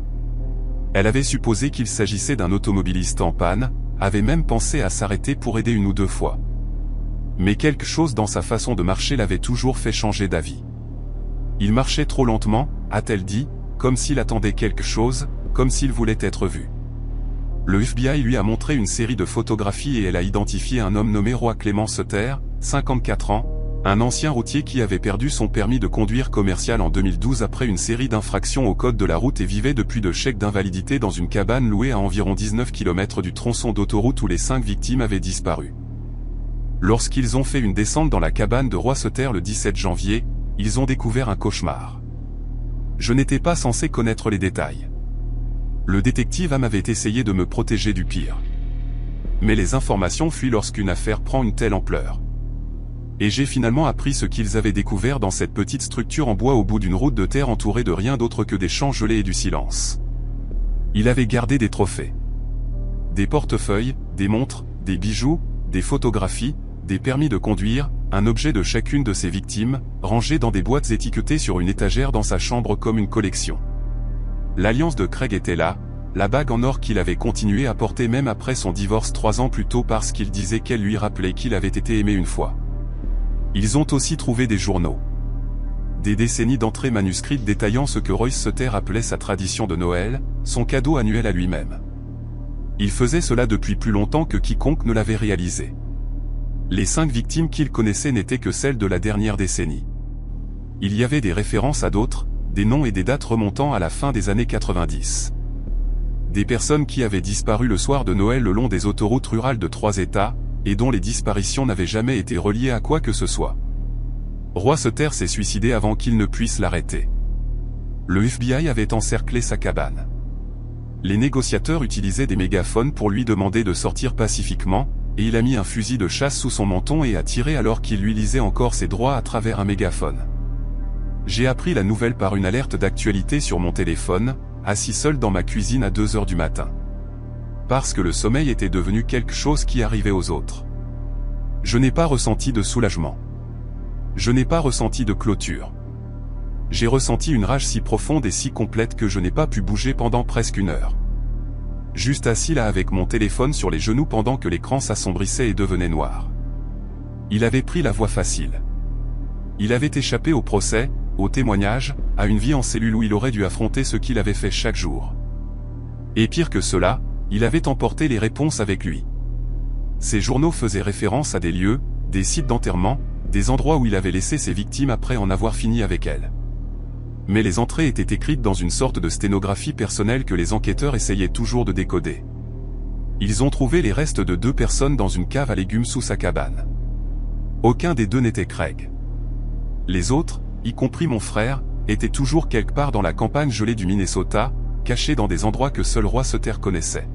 Elle avait supposé qu'il s'agissait d'un automobiliste en panne, avait même pensé à s'arrêter pour aider une ou deux fois. Mais quelque chose dans sa façon de marcher l'avait toujours fait changer d'avis. Il marchait trop lentement, a-t-elle dit, comme s'il attendait quelque chose, comme s'il voulait être vu. Le FBI lui a montré une série de photographies et elle a identifié un homme nommé Roy Clement Sutter, 54 ans, un ancien routier qui avait perdu son permis de conduire commercial en 2012 après une série d'infractions au code de la route et vivait depuis de chèques d'invalidité dans une cabane louée à environ 19 km du tronçon d'autoroute où les 5 victimes avaient disparu. Lorsqu'ils ont fait une descente dans la cabane de Roy Sutter le 17 janvier, ils ont découvert un cauchemar. Je n'étais pas censé connaître les détails. Le détective Am avait essayé de me protéger du pire. Mais les informations fuient lorsqu'une affaire prend une telle ampleur. Et j'ai finalement appris ce qu'ils avaient découvert dans cette petite structure en bois au bout d'une route de terre entourée de rien d'autre que des champs gelés et du silence. Il avait gardé des trophées. Des portefeuilles, des montres, des bijoux, des photographies, des permis de conduire, un objet de chacune de ses victimes, rangé dans des boîtes étiquetées sur une étagère dans sa chambre comme une collection. L'alliance de Craig était là, la bague en or qu'il avait continué à porter même après son divorce 3 ans plus tôt parce qu'il disait qu'elle lui rappelait qu'il avait été aimé une fois. Ils ont aussi trouvé des journaux. Des décennies d'entrées manuscrites détaillant ce que Roy Sutter appelait sa tradition de Noël, son cadeau annuel à lui-même. Il faisait cela depuis plus longtemps que quiconque ne l'avait réalisé. Les 5 victimes qu'il connaissait n'étaient que celles de la dernière décennie. Il y avait des références à d'autres, des noms et des dates remontant à la fin des années 90. Des personnes qui avaient disparu le soir de Noël le long des autoroutes rurales de 3 États, et dont les disparitions n'avaient jamais été reliées à quoi que ce soit. Roy Sutter s'est suicidé avant qu'il ne puisse l'arrêter. Le FBI avait encerclé sa cabane. Les négociateurs utilisaient des mégaphones pour lui demander de sortir pacifiquement, et il a mis un fusil de chasse sous son menton et a tiré alors qu'il lui lisait encore ses droits à travers un mégaphone. J'ai appris la nouvelle par une alerte d'actualité sur mon téléphone, assis seul dans ma cuisine à 2 heures du matin. Parce que le sommeil était devenu quelque chose qui arrivait aux autres. Je n'ai pas ressenti de soulagement. Je n'ai pas ressenti de clôture. J'ai ressenti une rage si profonde et si complète que je n'ai pas pu bouger pendant presque 1 heure. Juste assis là avec mon téléphone sur les genoux pendant que l'écran s'assombrissait et devenait noir. Il avait pris la voie facile. Il avait échappé au procès, au témoignage, à une vie en cellule où il aurait dû affronter ce qu'il avait fait chaque jour. Et pire que cela, il avait emporté les réponses avec lui. Ces journaux faisaient référence à des lieux, des sites d'enterrement, des endroits où il avait laissé ses victimes après en avoir fini avec elles. Mais les entrées étaient écrites dans une sorte de sténographie personnelle que les enquêteurs essayaient toujours de décoder. Ils ont trouvé les restes de 2 personnes dans une cave à légumes sous sa cabane. Aucun des 2 n'était Craig. Les autres, y compris mon frère, étaient toujours quelque part dans la campagne gelée du Minnesota, cachés dans des endroits que seul Roy Sutter connaissait.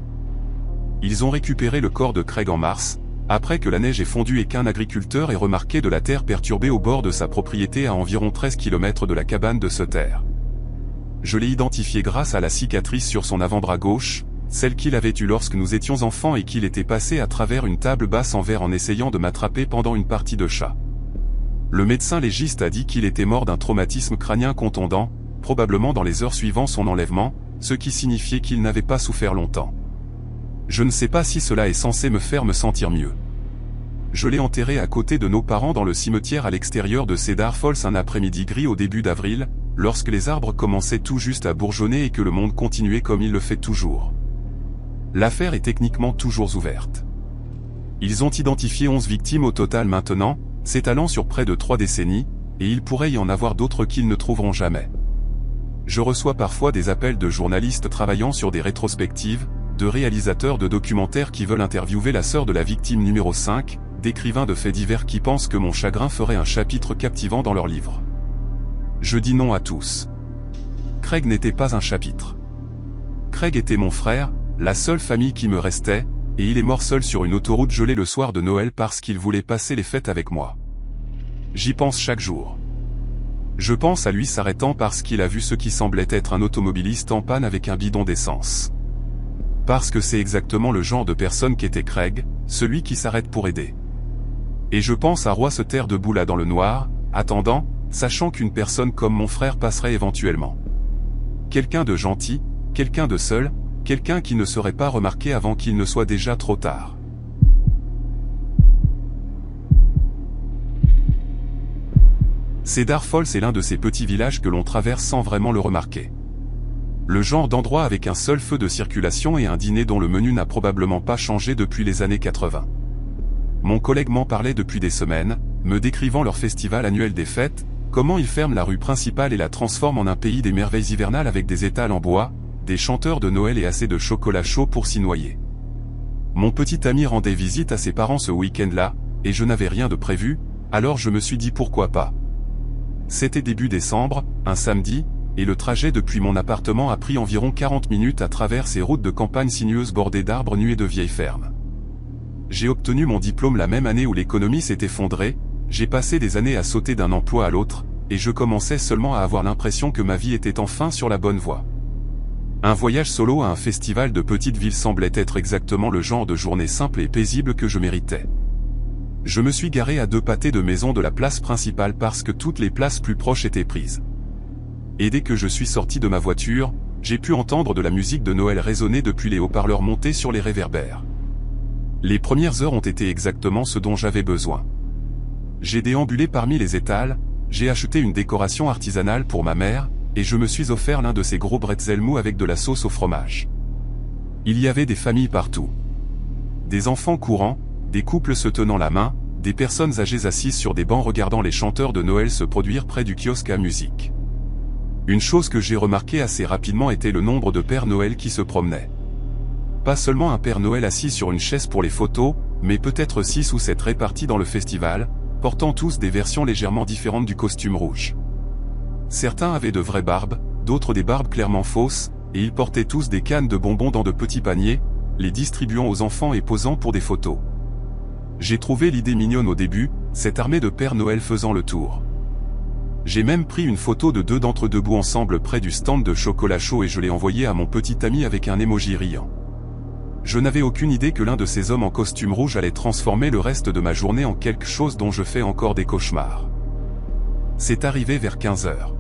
Ils ont récupéré le corps de Craig en mars, après que la neige ait fondu et qu'un agriculteur ait remarqué de la terre perturbée au bord de sa propriété à environ 13 km de la cabane de Sutter. Je l'ai identifié grâce à la cicatrice sur son avant-bras gauche, celle qu'il avait eue lorsque nous étions enfants et qu'il était passé à travers une table basse en verre en essayant de m'attraper pendant une partie de chat. Le médecin légiste a dit qu'il était mort d'un traumatisme crânien contondant, probablement dans les heures suivant son enlèvement, ce qui signifiait qu'il n'avait pas souffert longtemps. Je ne sais pas si cela est censé me faire me sentir mieux. Je l'ai enterré à côté de nos parents dans le cimetière à l'extérieur de Cedar Falls un après-midi gris au début d'avril, lorsque les arbres commençaient tout juste à bourgeonner et que le monde continuait comme il le fait toujours. L'affaire est techniquement toujours ouverte. Ils ont identifié 11 victimes au total maintenant, s'étalant sur près de 3 décennies, et il pourrait y en avoir d'autres qu'ils ne trouveront jamais. Je reçois parfois des appels de journalistes travaillant sur des rétrospectives, de réalisateurs de documentaires qui veulent interviewer la sœur de la victime numéro 5, d'écrivains de faits divers qui pensent que mon chagrin ferait un chapitre captivant dans leur livre. Je dis non à tous. Craig n'était pas un chapitre. Craig était mon frère, la seule famille qui me restait, et il est mort seul sur une autoroute gelée le soir de Noël parce qu'il voulait passer les fêtes avec moi. J'y pense chaque jour. Je pense à lui s'arrêtant parce qu'il a vu ce qui semblait être un automobiliste en panne avec un bidon d'essence. Parce que c'est exactement le genre de personne qu'était Craig, celui qui s'arrête pour aider. Et je pense à Roy se taire debout là dans le noir, attendant, sachant qu'une personne comme mon frère passerait éventuellement. Quelqu'un de gentil, quelqu'un de seul, quelqu'un qui ne serait pas remarqué avant qu'il ne soit déjà trop tard. Cedar Falls est l'un de ces petits villages que l'on traverse sans vraiment le remarquer. Le genre d'endroit avec un seul feu de circulation et un dîner dont le menu n'a probablement pas changé depuis les années 80. Mon collègue m'en parlait depuis des semaines, me décrivant leur festival annuel des fêtes, comment ils ferment la rue principale et la transforment en un pays des merveilles hivernales avec des étals en bois, des chanteurs de Noël et assez de chocolat chaud pour s'y noyer. Mon petit ami rendait visite à ses parents ce week-end-là, et je n'avais rien de prévu, alors je me suis dit pourquoi pas. C'était début décembre, un samedi, et le trajet depuis mon appartement a pris environ 40 minutes à travers ces routes de campagne sinueuses bordées d'arbres nus et de vieilles fermes. J'ai obtenu mon diplôme la même année où l'économie s'est effondrée, j'ai passé des années à sauter d'un emploi à l'autre, et je commençais seulement à avoir l'impression que ma vie était enfin sur la bonne voie. Un voyage solo à un festival de petite ville semblait être exactement le genre de journée simple et paisible que je méritais. Je me suis garé à 2 pâtés de maison de la place principale parce que toutes les places plus proches étaient prises. Et dès que je suis sorti de ma voiture, j'ai pu entendre de la musique de Noël résonner depuis les haut-parleurs montés sur les réverbères. Les premières heures ont été exactement ce dont j'avais besoin. J'ai déambulé parmi les étals, j'ai acheté une décoration artisanale pour ma mère, et je me suis offert l'un de ces gros bretzels mous avec de la sauce au fromage. Il y avait des familles partout. Des enfants courant, des couples se tenant la main, des personnes âgées assises sur des bancs regardant les chanteurs de Noël se produire près du kiosque à musique. Une chose que j'ai remarqué assez rapidement était le nombre de Pères Noël qui se promenaient. Pas seulement un Père Noël assis sur une chaise pour les photos, mais peut-être 6 ou 7 répartis dans le festival, portant tous des versions légèrement différentes du costume rouge. Certains avaient de vraies barbes, d'autres des barbes clairement fausses, et ils portaient tous des cannes de bonbons dans de petits paniers, les distribuant aux enfants et posant pour des photos. J'ai trouvé l'idée mignonne au début, cette armée de Père Noël faisant le tour. J'ai même pris une photo de 2 d'entre eux debout ensemble près du stand de chocolat chaud et je l'ai envoyé à mon petit ami avec un emoji riant. Je n'avais aucune idée que l'un de ces hommes en costume rouge allait transformer le reste de ma journée en quelque chose dont je fais encore des cauchemars. C'est arrivé vers 15 heures.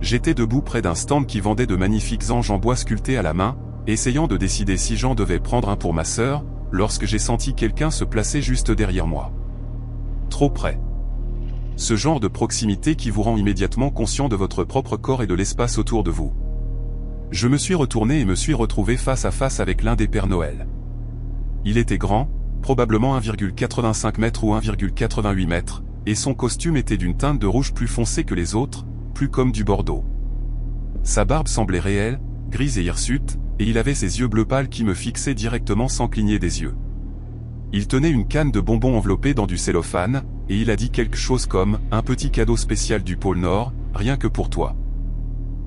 J'étais debout près d'un stand qui vendait de magnifiques anges en bois sculptés à la main, essayant de décider si j'en devais prendre un pour ma sœur, lorsque j'ai senti quelqu'un se placer juste derrière moi. Trop près. Ce genre de proximité qui vous rend immédiatement conscient de votre propre corps et de l'espace autour de vous. Je me suis retourné et me suis retrouvé face à face avec l'un des Pères Noël. Il était grand, probablement 1,85 m ou 1,88 m, et son costume était d'une teinte de rouge plus foncée que les autres, plus comme du bordeaux. Sa barbe semblait réelle, grise et hirsute, et il avait ses yeux bleu pâle qui me fixaient directement sans cligner des yeux. Il tenait une canne de bonbons enveloppée dans du cellophane, et il a dit quelque chose comme « un petit cadeau spécial du pôle Nord, rien que pour toi ».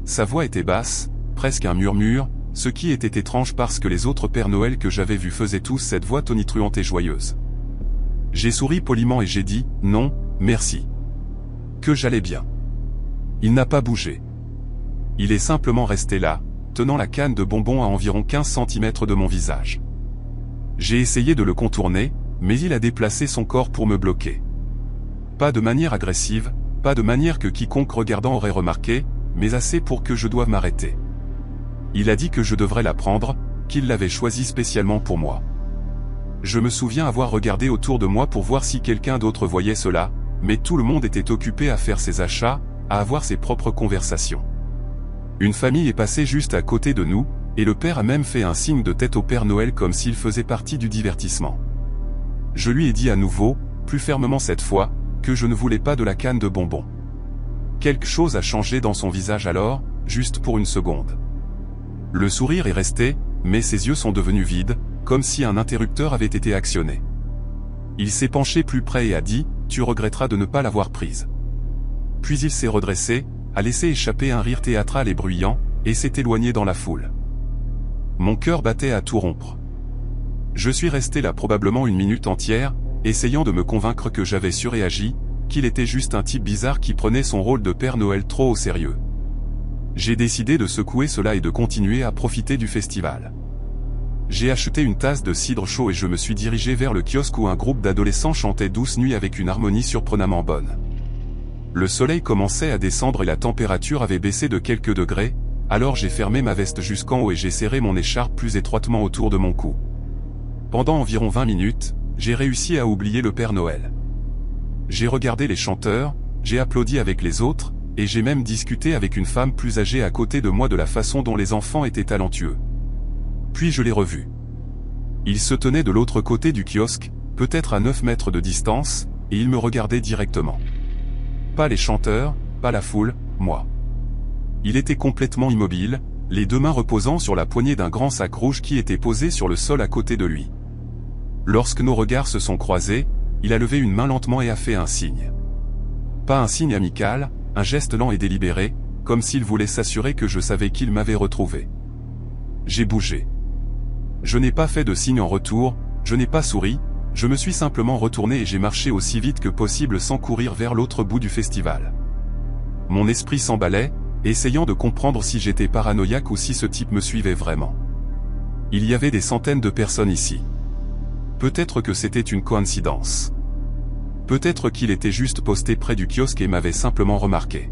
Sa voix était basse, presque un murmure, ce qui était étrange parce que les autres Pères Noël que j'avais vus faisaient tous cette voix tonitruante et joyeuse. J'ai souri poliment et j'ai dit « non, merci ». Que j'allais bien. Il n'a pas bougé. Il est simplement resté là, tenant la canne de bonbons à environ 15 cm de mon visage. J'ai essayé de le contourner, mais il a déplacé son corps pour me bloquer. Pas de manière agressive, pas de manière que quiconque regardant aurait remarqué, mais assez pour que je doive m'arrêter. Il a dit que je devrais la prendre, qu'il l'avait choisie spécialement pour moi. Je me souviens avoir regardé autour de moi pour voir si quelqu'un d'autre voyait cela, mais tout le monde était occupé à faire ses achats, à avoir ses propres conversations. Une famille est passée juste à côté de nous, et le père a même fait un signe de tête au Père Noël comme s'il faisait partie du divertissement. Je lui ai dit à nouveau, plus fermement cette fois, que je ne voulais pas de la canne de bonbons. Quelque chose a changé dans son visage alors, juste pour une seconde. Le sourire est resté, mais ses yeux sont devenus vides, comme si un interrupteur avait été actionné. Il s'est penché plus près et a dit, « Tu regretteras de ne pas l'avoir prise. » Puis il s'est redressé, a laissé échapper un rire théâtral et bruyant, et s'est éloigné dans la foule. Mon cœur battait à tout rompre. Je suis resté là probablement une minute entière, essayant de me convaincre que j'avais surréagi, qu'il était juste un type bizarre qui prenait son rôle de Père Noël trop au sérieux. J'ai décidé de secouer cela et de continuer à profiter du festival. J'ai acheté une tasse de cidre chaud et je me suis dirigé vers le kiosque où un groupe d'adolescents chantait Douce Nuit avec une harmonie surprenamment bonne. Le soleil commençait à descendre et la température avait baissé de quelques degrés, alors j'ai fermé ma veste jusqu'en haut et j'ai serré mon écharpe plus étroitement autour de mon cou. Pendant environ 20 minutes, j'ai réussi à oublier le Père Noël. J'ai regardé les chanteurs, j'ai applaudi avec les autres, et j'ai même discuté avec une femme plus âgée à côté de moi de la façon dont les enfants étaient talentueux. Puis je l'ai revu. Il se tenait de l'autre côté du kiosque, peut-être à 9 mètres de distance, et il me regardait directement. Pas les chanteurs, pas la foule, moi. Il était complètement immobile, les deux mains reposant sur la poignée d'un grand sac rouge qui était posé sur le sol à côté de lui. Lorsque nos regards se sont croisés, il a levé une main lentement et a fait un signe. Pas un signe amical, un geste lent et délibéré, comme s'il voulait s'assurer que je savais qu'il m'avait retrouvé. J'ai bougé. Je n'ai pas fait de signe en retour, je n'ai pas souri, je me suis simplement retourné et j'ai marché aussi vite que possible sans courir vers l'autre bout du festival. Mon esprit s'emballait, essayant de comprendre si j'étais paranoïaque ou si ce type me suivait vraiment. Il y avait des centaines de personnes ici. Peut-être que c'était une coïncidence. Peut-être qu'il était juste posté près du kiosque et m'avait simplement remarqué.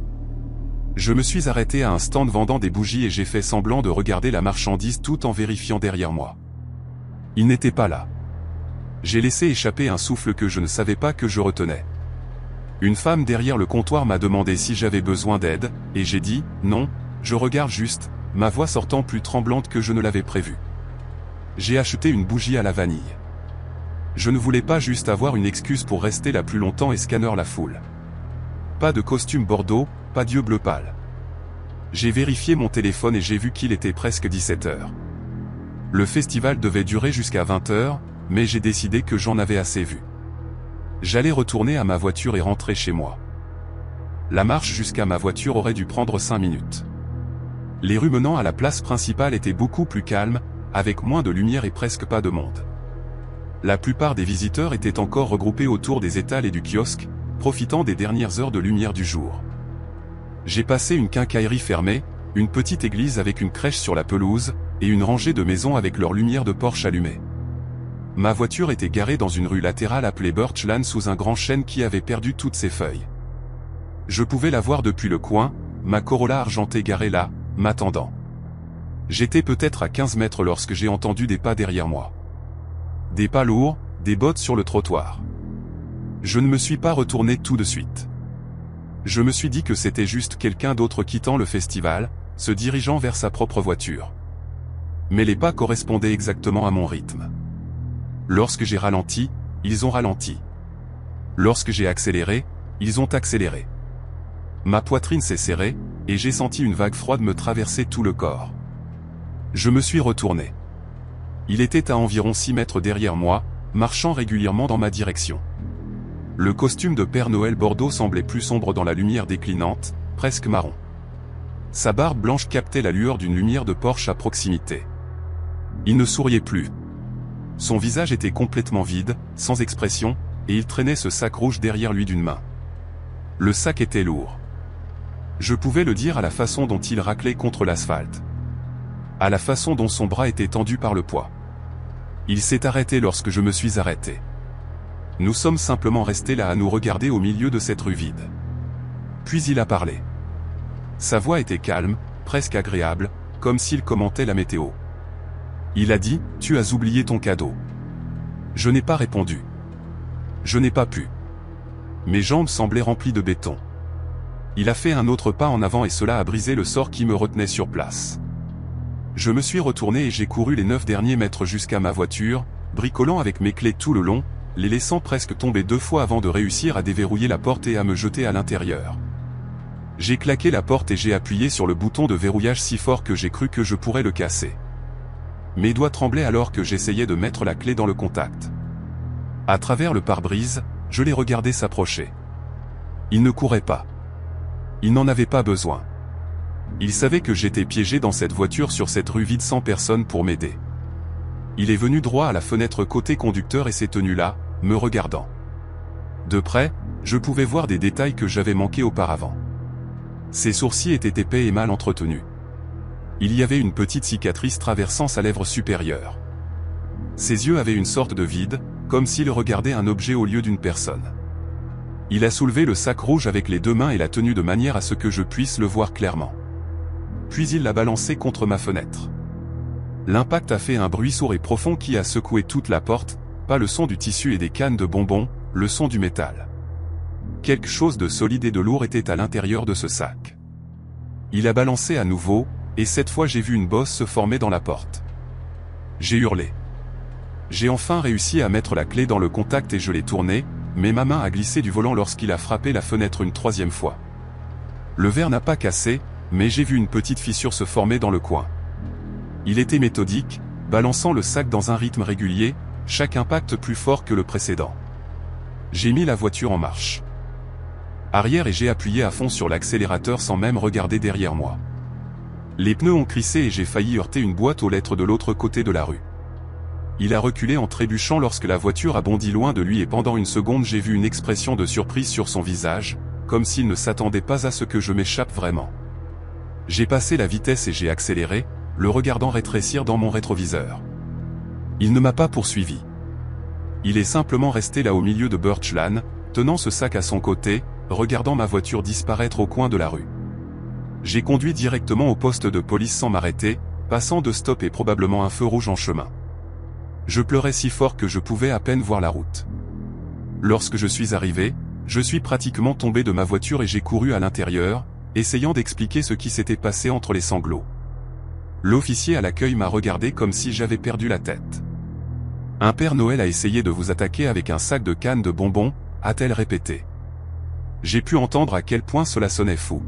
Je me suis arrêté à un stand vendant des bougies et j'ai fait semblant de regarder la marchandise tout en vérifiant derrière moi. Il n'était pas là. J'ai laissé échapper un souffle que je ne savais pas que je retenais. Une femme derrière le comptoir m'a demandé si j'avais besoin d'aide, et j'ai dit « Non, je regarde juste », ma voix sortant plus tremblante que je ne l'avais prévu. J'ai acheté une bougie à la vanille. Je ne voulais pas juste avoir une excuse pour rester là plus longtemps et scanner la foule. Pas de costume bordeaux, pas d'yeux bleus pâles. J'ai vérifié mon téléphone et j'ai vu qu'il était presque 17 h. Le festival devait durer jusqu'à 20 h, mais j'ai décidé que j'en avais assez vu. J'allais retourner à ma voiture et rentrer chez moi. La marche jusqu'à ma voiture aurait dû prendre 5 minutes. Les rues menant à la place principale étaient beaucoup plus calmes, avec moins de lumière et presque pas de monde. La plupart des visiteurs étaient encore regroupés autour des étals et du kiosque, profitant des dernières heures de lumière du jour. J'ai passé une quincaillerie fermée, une petite église avec une crèche sur la pelouse, et une rangée de maisons avec leurs lumières de porche allumées. Ma voiture était garée dans une rue latérale appelée Birchland sous un grand chêne qui avait perdu toutes ses feuilles. Je pouvais la voir depuis le coin, ma Corolla argentée garée là, m'attendant. J'étais peut-être à 15 mètres lorsque j'ai entendu des pas derrière moi. Des pas lourds, des bottes sur le trottoir. Je ne me suis pas retourné tout de suite. Je me suis dit que c'était juste quelqu'un d'autre quittant le festival, se dirigeant vers sa propre voiture. Mais les pas correspondaient exactement à mon rythme. Lorsque j'ai ralenti, ils ont ralenti. Lorsque j'ai accéléré, ils ont accéléré. Ma poitrine s'est serrée, et j'ai senti une vague froide me traverser tout le corps. Je me suis retourné. Il était à environ 6 mètres derrière moi, marchant régulièrement dans ma direction. Le costume de Père Noël Bordeaux semblait plus sombre dans la lumière déclinante, presque marron. Sa barbe blanche captait la lueur d'une lumière de Porsche à proximité. Il ne souriait plus. Son visage était complètement vide, sans expression, et il traînait ce sac rouge derrière lui d'une main. Le sac était lourd. Je pouvais le dire à la façon dont il raclait contre l'asphalte. À la façon dont son bras était tendu par le poids. Il s'est arrêté lorsque je me suis arrêté. Nous sommes simplement restés là à nous regarder au milieu de cette rue vide. Puis il a parlé. Sa voix était calme, presque agréable, comme s'il commentait la météo. Il a dit, « Tu as oublié ton cadeau. » Je n'ai pas répondu. Je n'ai pas pu. Mes jambes semblaient remplies de béton. Il a fait un autre pas en avant et cela a brisé le sort qui me retenait sur place. Je me suis retourné et j'ai couru les 9 derniers mètres jusqu'à ma voiture, bricolant avec mes clés tout le long, les laissant presque tomber 2 fois avant de réussir à déverrouiller la porte et à me jeter à l'intérieur. J'ai claqué la porte et j'ai appuyé sur le bouton de verrouillage si fort que j'ai cru que je pourrais le casser. Mes doigts tremblaient alors que j'essayais de mettre la clé dans le contact. À travers le pare-brise, je les regardais s'approcher. Il ne courait pas. Il n'en avait pas besoin. Il savait que j'étais piégé dans cette voiture sur cette rue vide sans personne pour m'aider. Il est venu droit à la fenêtre côté conducteur et s'est tenu là, me regardant. De près, je pouvais voir des détails que j'avais manqués auparavant. Ses sourcils étaient épais et mal entretenus. Il y avait une petite cicatrice traversant sa lèvre supérieure. Ses yeux avaient une sorte de vide, comme s'il regardait un objet au lieu d'une personne. Il a soulevé le sac rouge avec les deux mains et l'a tenu de manière à ce que je puisse le voir clairement. Puis il l'a balancé contre ma fenêtre. L'impact a fait un bruit sourd et profond qui a secoué toute la porte, pas le son du tissu et des cannes de bonbons, le son du métal. Quelque chose de solide et de lourd était à l'intérieur de ce sac. Il a balancé à nouveau, et cette fois j'ai vu une bosse se former dans la porte. J'ai hurlé. J'ai enfin réussi à mettre la clé dans le contact et je l'ai tourné, mais ma main a glissé du volant lorsqu'il a frappé la fenêtre une troisième fois. Le verre n'a pas cassé, mais j'ai vu une petite fissure se former dans le coin. Il était méthodique, balançant le sac dans un rythme régulier, chaque impact plus fort que le précédent. J'ai mis la voiture en marche arrière et j'ai appuyé à fond sur l'accélérateur sans même regarder derrière moi. Les pneus ont crissé et j'ai failli heurter une boîte aux lettres de l'autre côté de la rue. Il a reculé en trébuchant lorsque la voiture a bondi loin de lui et pendant une seconde j'ai vu une expression de surprise sur son visage, comme s'il ne s'attendait pas à ce que je m'échappe vraiment. J'ai passé la vitesse et j'ai accéléré, le regardant rétrécir dans mon rétroviseur. Il ne m'a pas poursuivi. Il est simplement resté là au milieu de Birchland, tenant ce sac à son côté, regardant ma voiture disparaître au coin de la rue. J'ai conduit directement au poste de police sans m'arrêter, passant de stop et probablement un feu rouge en chemin. Je pleurais si fort que je pouvais à peine voir la route. Lorsque je suis arrivé, je suis pratiquement tombé de ma voiture et j'ai couru à l'intérieur, essayant d'expliquer ce qui s'était passé entre les sanglots. L'officier à l'accueil m'a regardé comme si j'avais perdu la tête. Un Père Noël a essayé de vous attaquer avec un sac de cannes de bonbons, a-t-elle répété. J'ai pu entendre à quel point cela sonnait fou.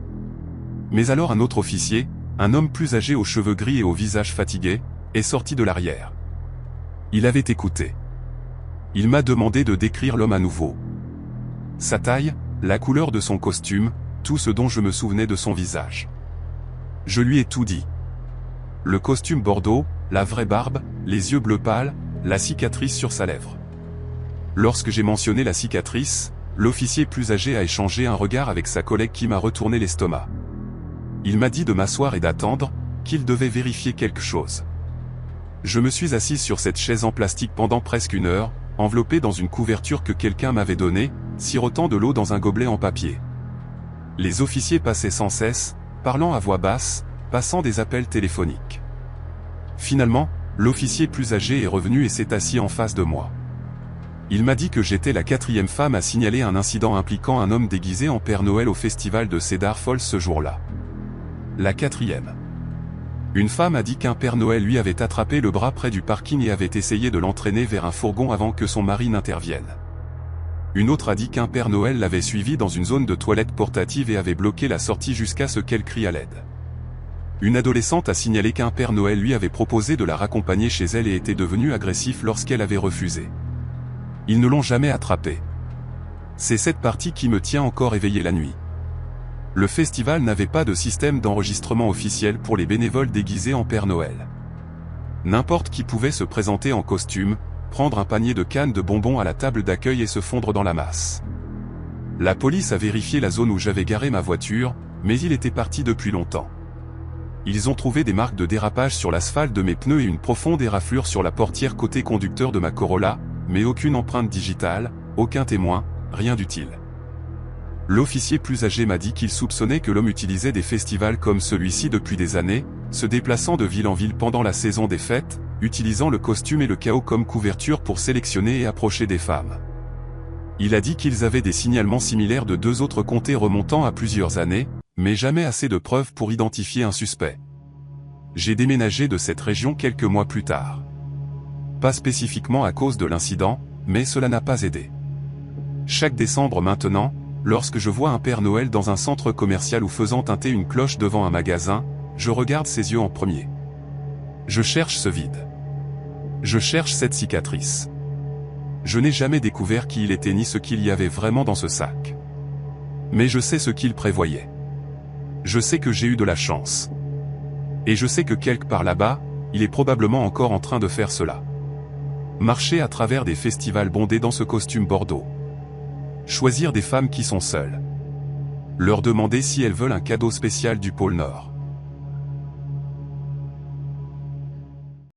Mais alors un autre officier, un homme plus âgé aux cheveux gris et au visage fatigué, est sorti de l'arrière. Il avait écouté. Il m'a demandé de décrire l'homme à nouveau. Sa taille, la couleur de son costume, tout ce dont je me souvenais de son visage. Je lui ai tout dit. Le costume bordeaux, la vraie barbe, les yeux bleus pâles, la cicatrice sur sa lèvre. Lorsque j'ai mentionné la cicatrice, l'officier plus âgé a échangé un regard avec sa collègue qui m'a retourné l'estomac. Il m'a dit de m'asseoir et d'attendre, qu'il devait vérifier quelque chose. Je me suis assis sur cette chaise en plastique pendant presque une heure, enveloppé dans une couverture que quelqu'un m'avait donnée, sirotant de l'eau dans un gobelet en papier. Les officiers passaient sans cesse, parlant à voix basse, passant des appels téléphoniques. Finalement, l'officier plus âgé est revenu et s'est assis en face de moi. Il m'a dit que j'étais la 4e femme à signaler un incident impliquant un homme déguisé en Père Noël au festival de Cedar Falls ce jour-là. La 4e. Une femme a dit qu'un Père Noël lui avait attrapé le bras près du parking et avait essayé de l'entraîner vers un fourgon avant que son mari n'intervienne. Une autre a dit qu'un Père Noël l'avait suivi dans une zone de toilette portative et avait bloqué la sortie jusqu'à ce qu'elle crie à l'aide. Une adolescente a signalé qu'un Père Noël lui avait proposé de la raccompagner chez elle et était devenu agressif lorsqu'elle avait refusé. Ils ne l'ont jamais attrapé. C'est cette partie qui me tient encore éveillé la nuit. Le festival n'avait pas de système d'enregistrement officiel pour les bénévoles déguisés en Père Noël. N'importe qui pouvait se présenter en costume, prendre un panier de cannes de bonbons à la table d'accueil et se fondre dans la masse. La police a vérifié la zone où j'avais garé ma voiture, mais il était parti depuis longtemps. Ils ont trouvé des marques de dérapage sur l'asphalte de mes pneus et une profonde éraflure sur la portière côté conducteur de ma Corolla, mais aucune empreinte digitale, aucun témoin, rien d'utile. L'officier plus âgé m'a dit qu'il soupçonnait que l'homme utilisait des festivals comme celui-ci depuis des années, se déplaçant de ville en ville pendant la saison des fêtes, utilisant le costume et le chaos comme couverture pour sélectionner et approcher des femmes. Il a dit qu'ils avaient des signalements similaires de 2 autres comtés remontant à plusieurs années, mais jamais assez de preuves pour identifier un suspect. J'ai déménagé de cette région quelques mois plus tard. Pas spécifiquement à cause de l'incident, mais cela n'a pas aidé. Chaque décembre maintenant, lorsque je vois un Père Noël dans un centre commercial ou faisant tinter une cloche devant un magasin, je regarde ses yeux en premier. Je cherche ce vide. Je cherche cette cicatrice. Je n'ai jamais découvert qui il était ni ce qu'il y avait vraiment dans ce sac. Mais je sais ce qu'il prévoyait. Je sais que j'ai eu de la chance. Et je sais que quelque part là-bas, il est probablement encore en train de faire cela. Marcher à travers des festivals bondés dans ce costume bordeaux. Choisir des femmes qui sont seules. Leur demander si elles veulent un cadeau spécial du pôle Nord.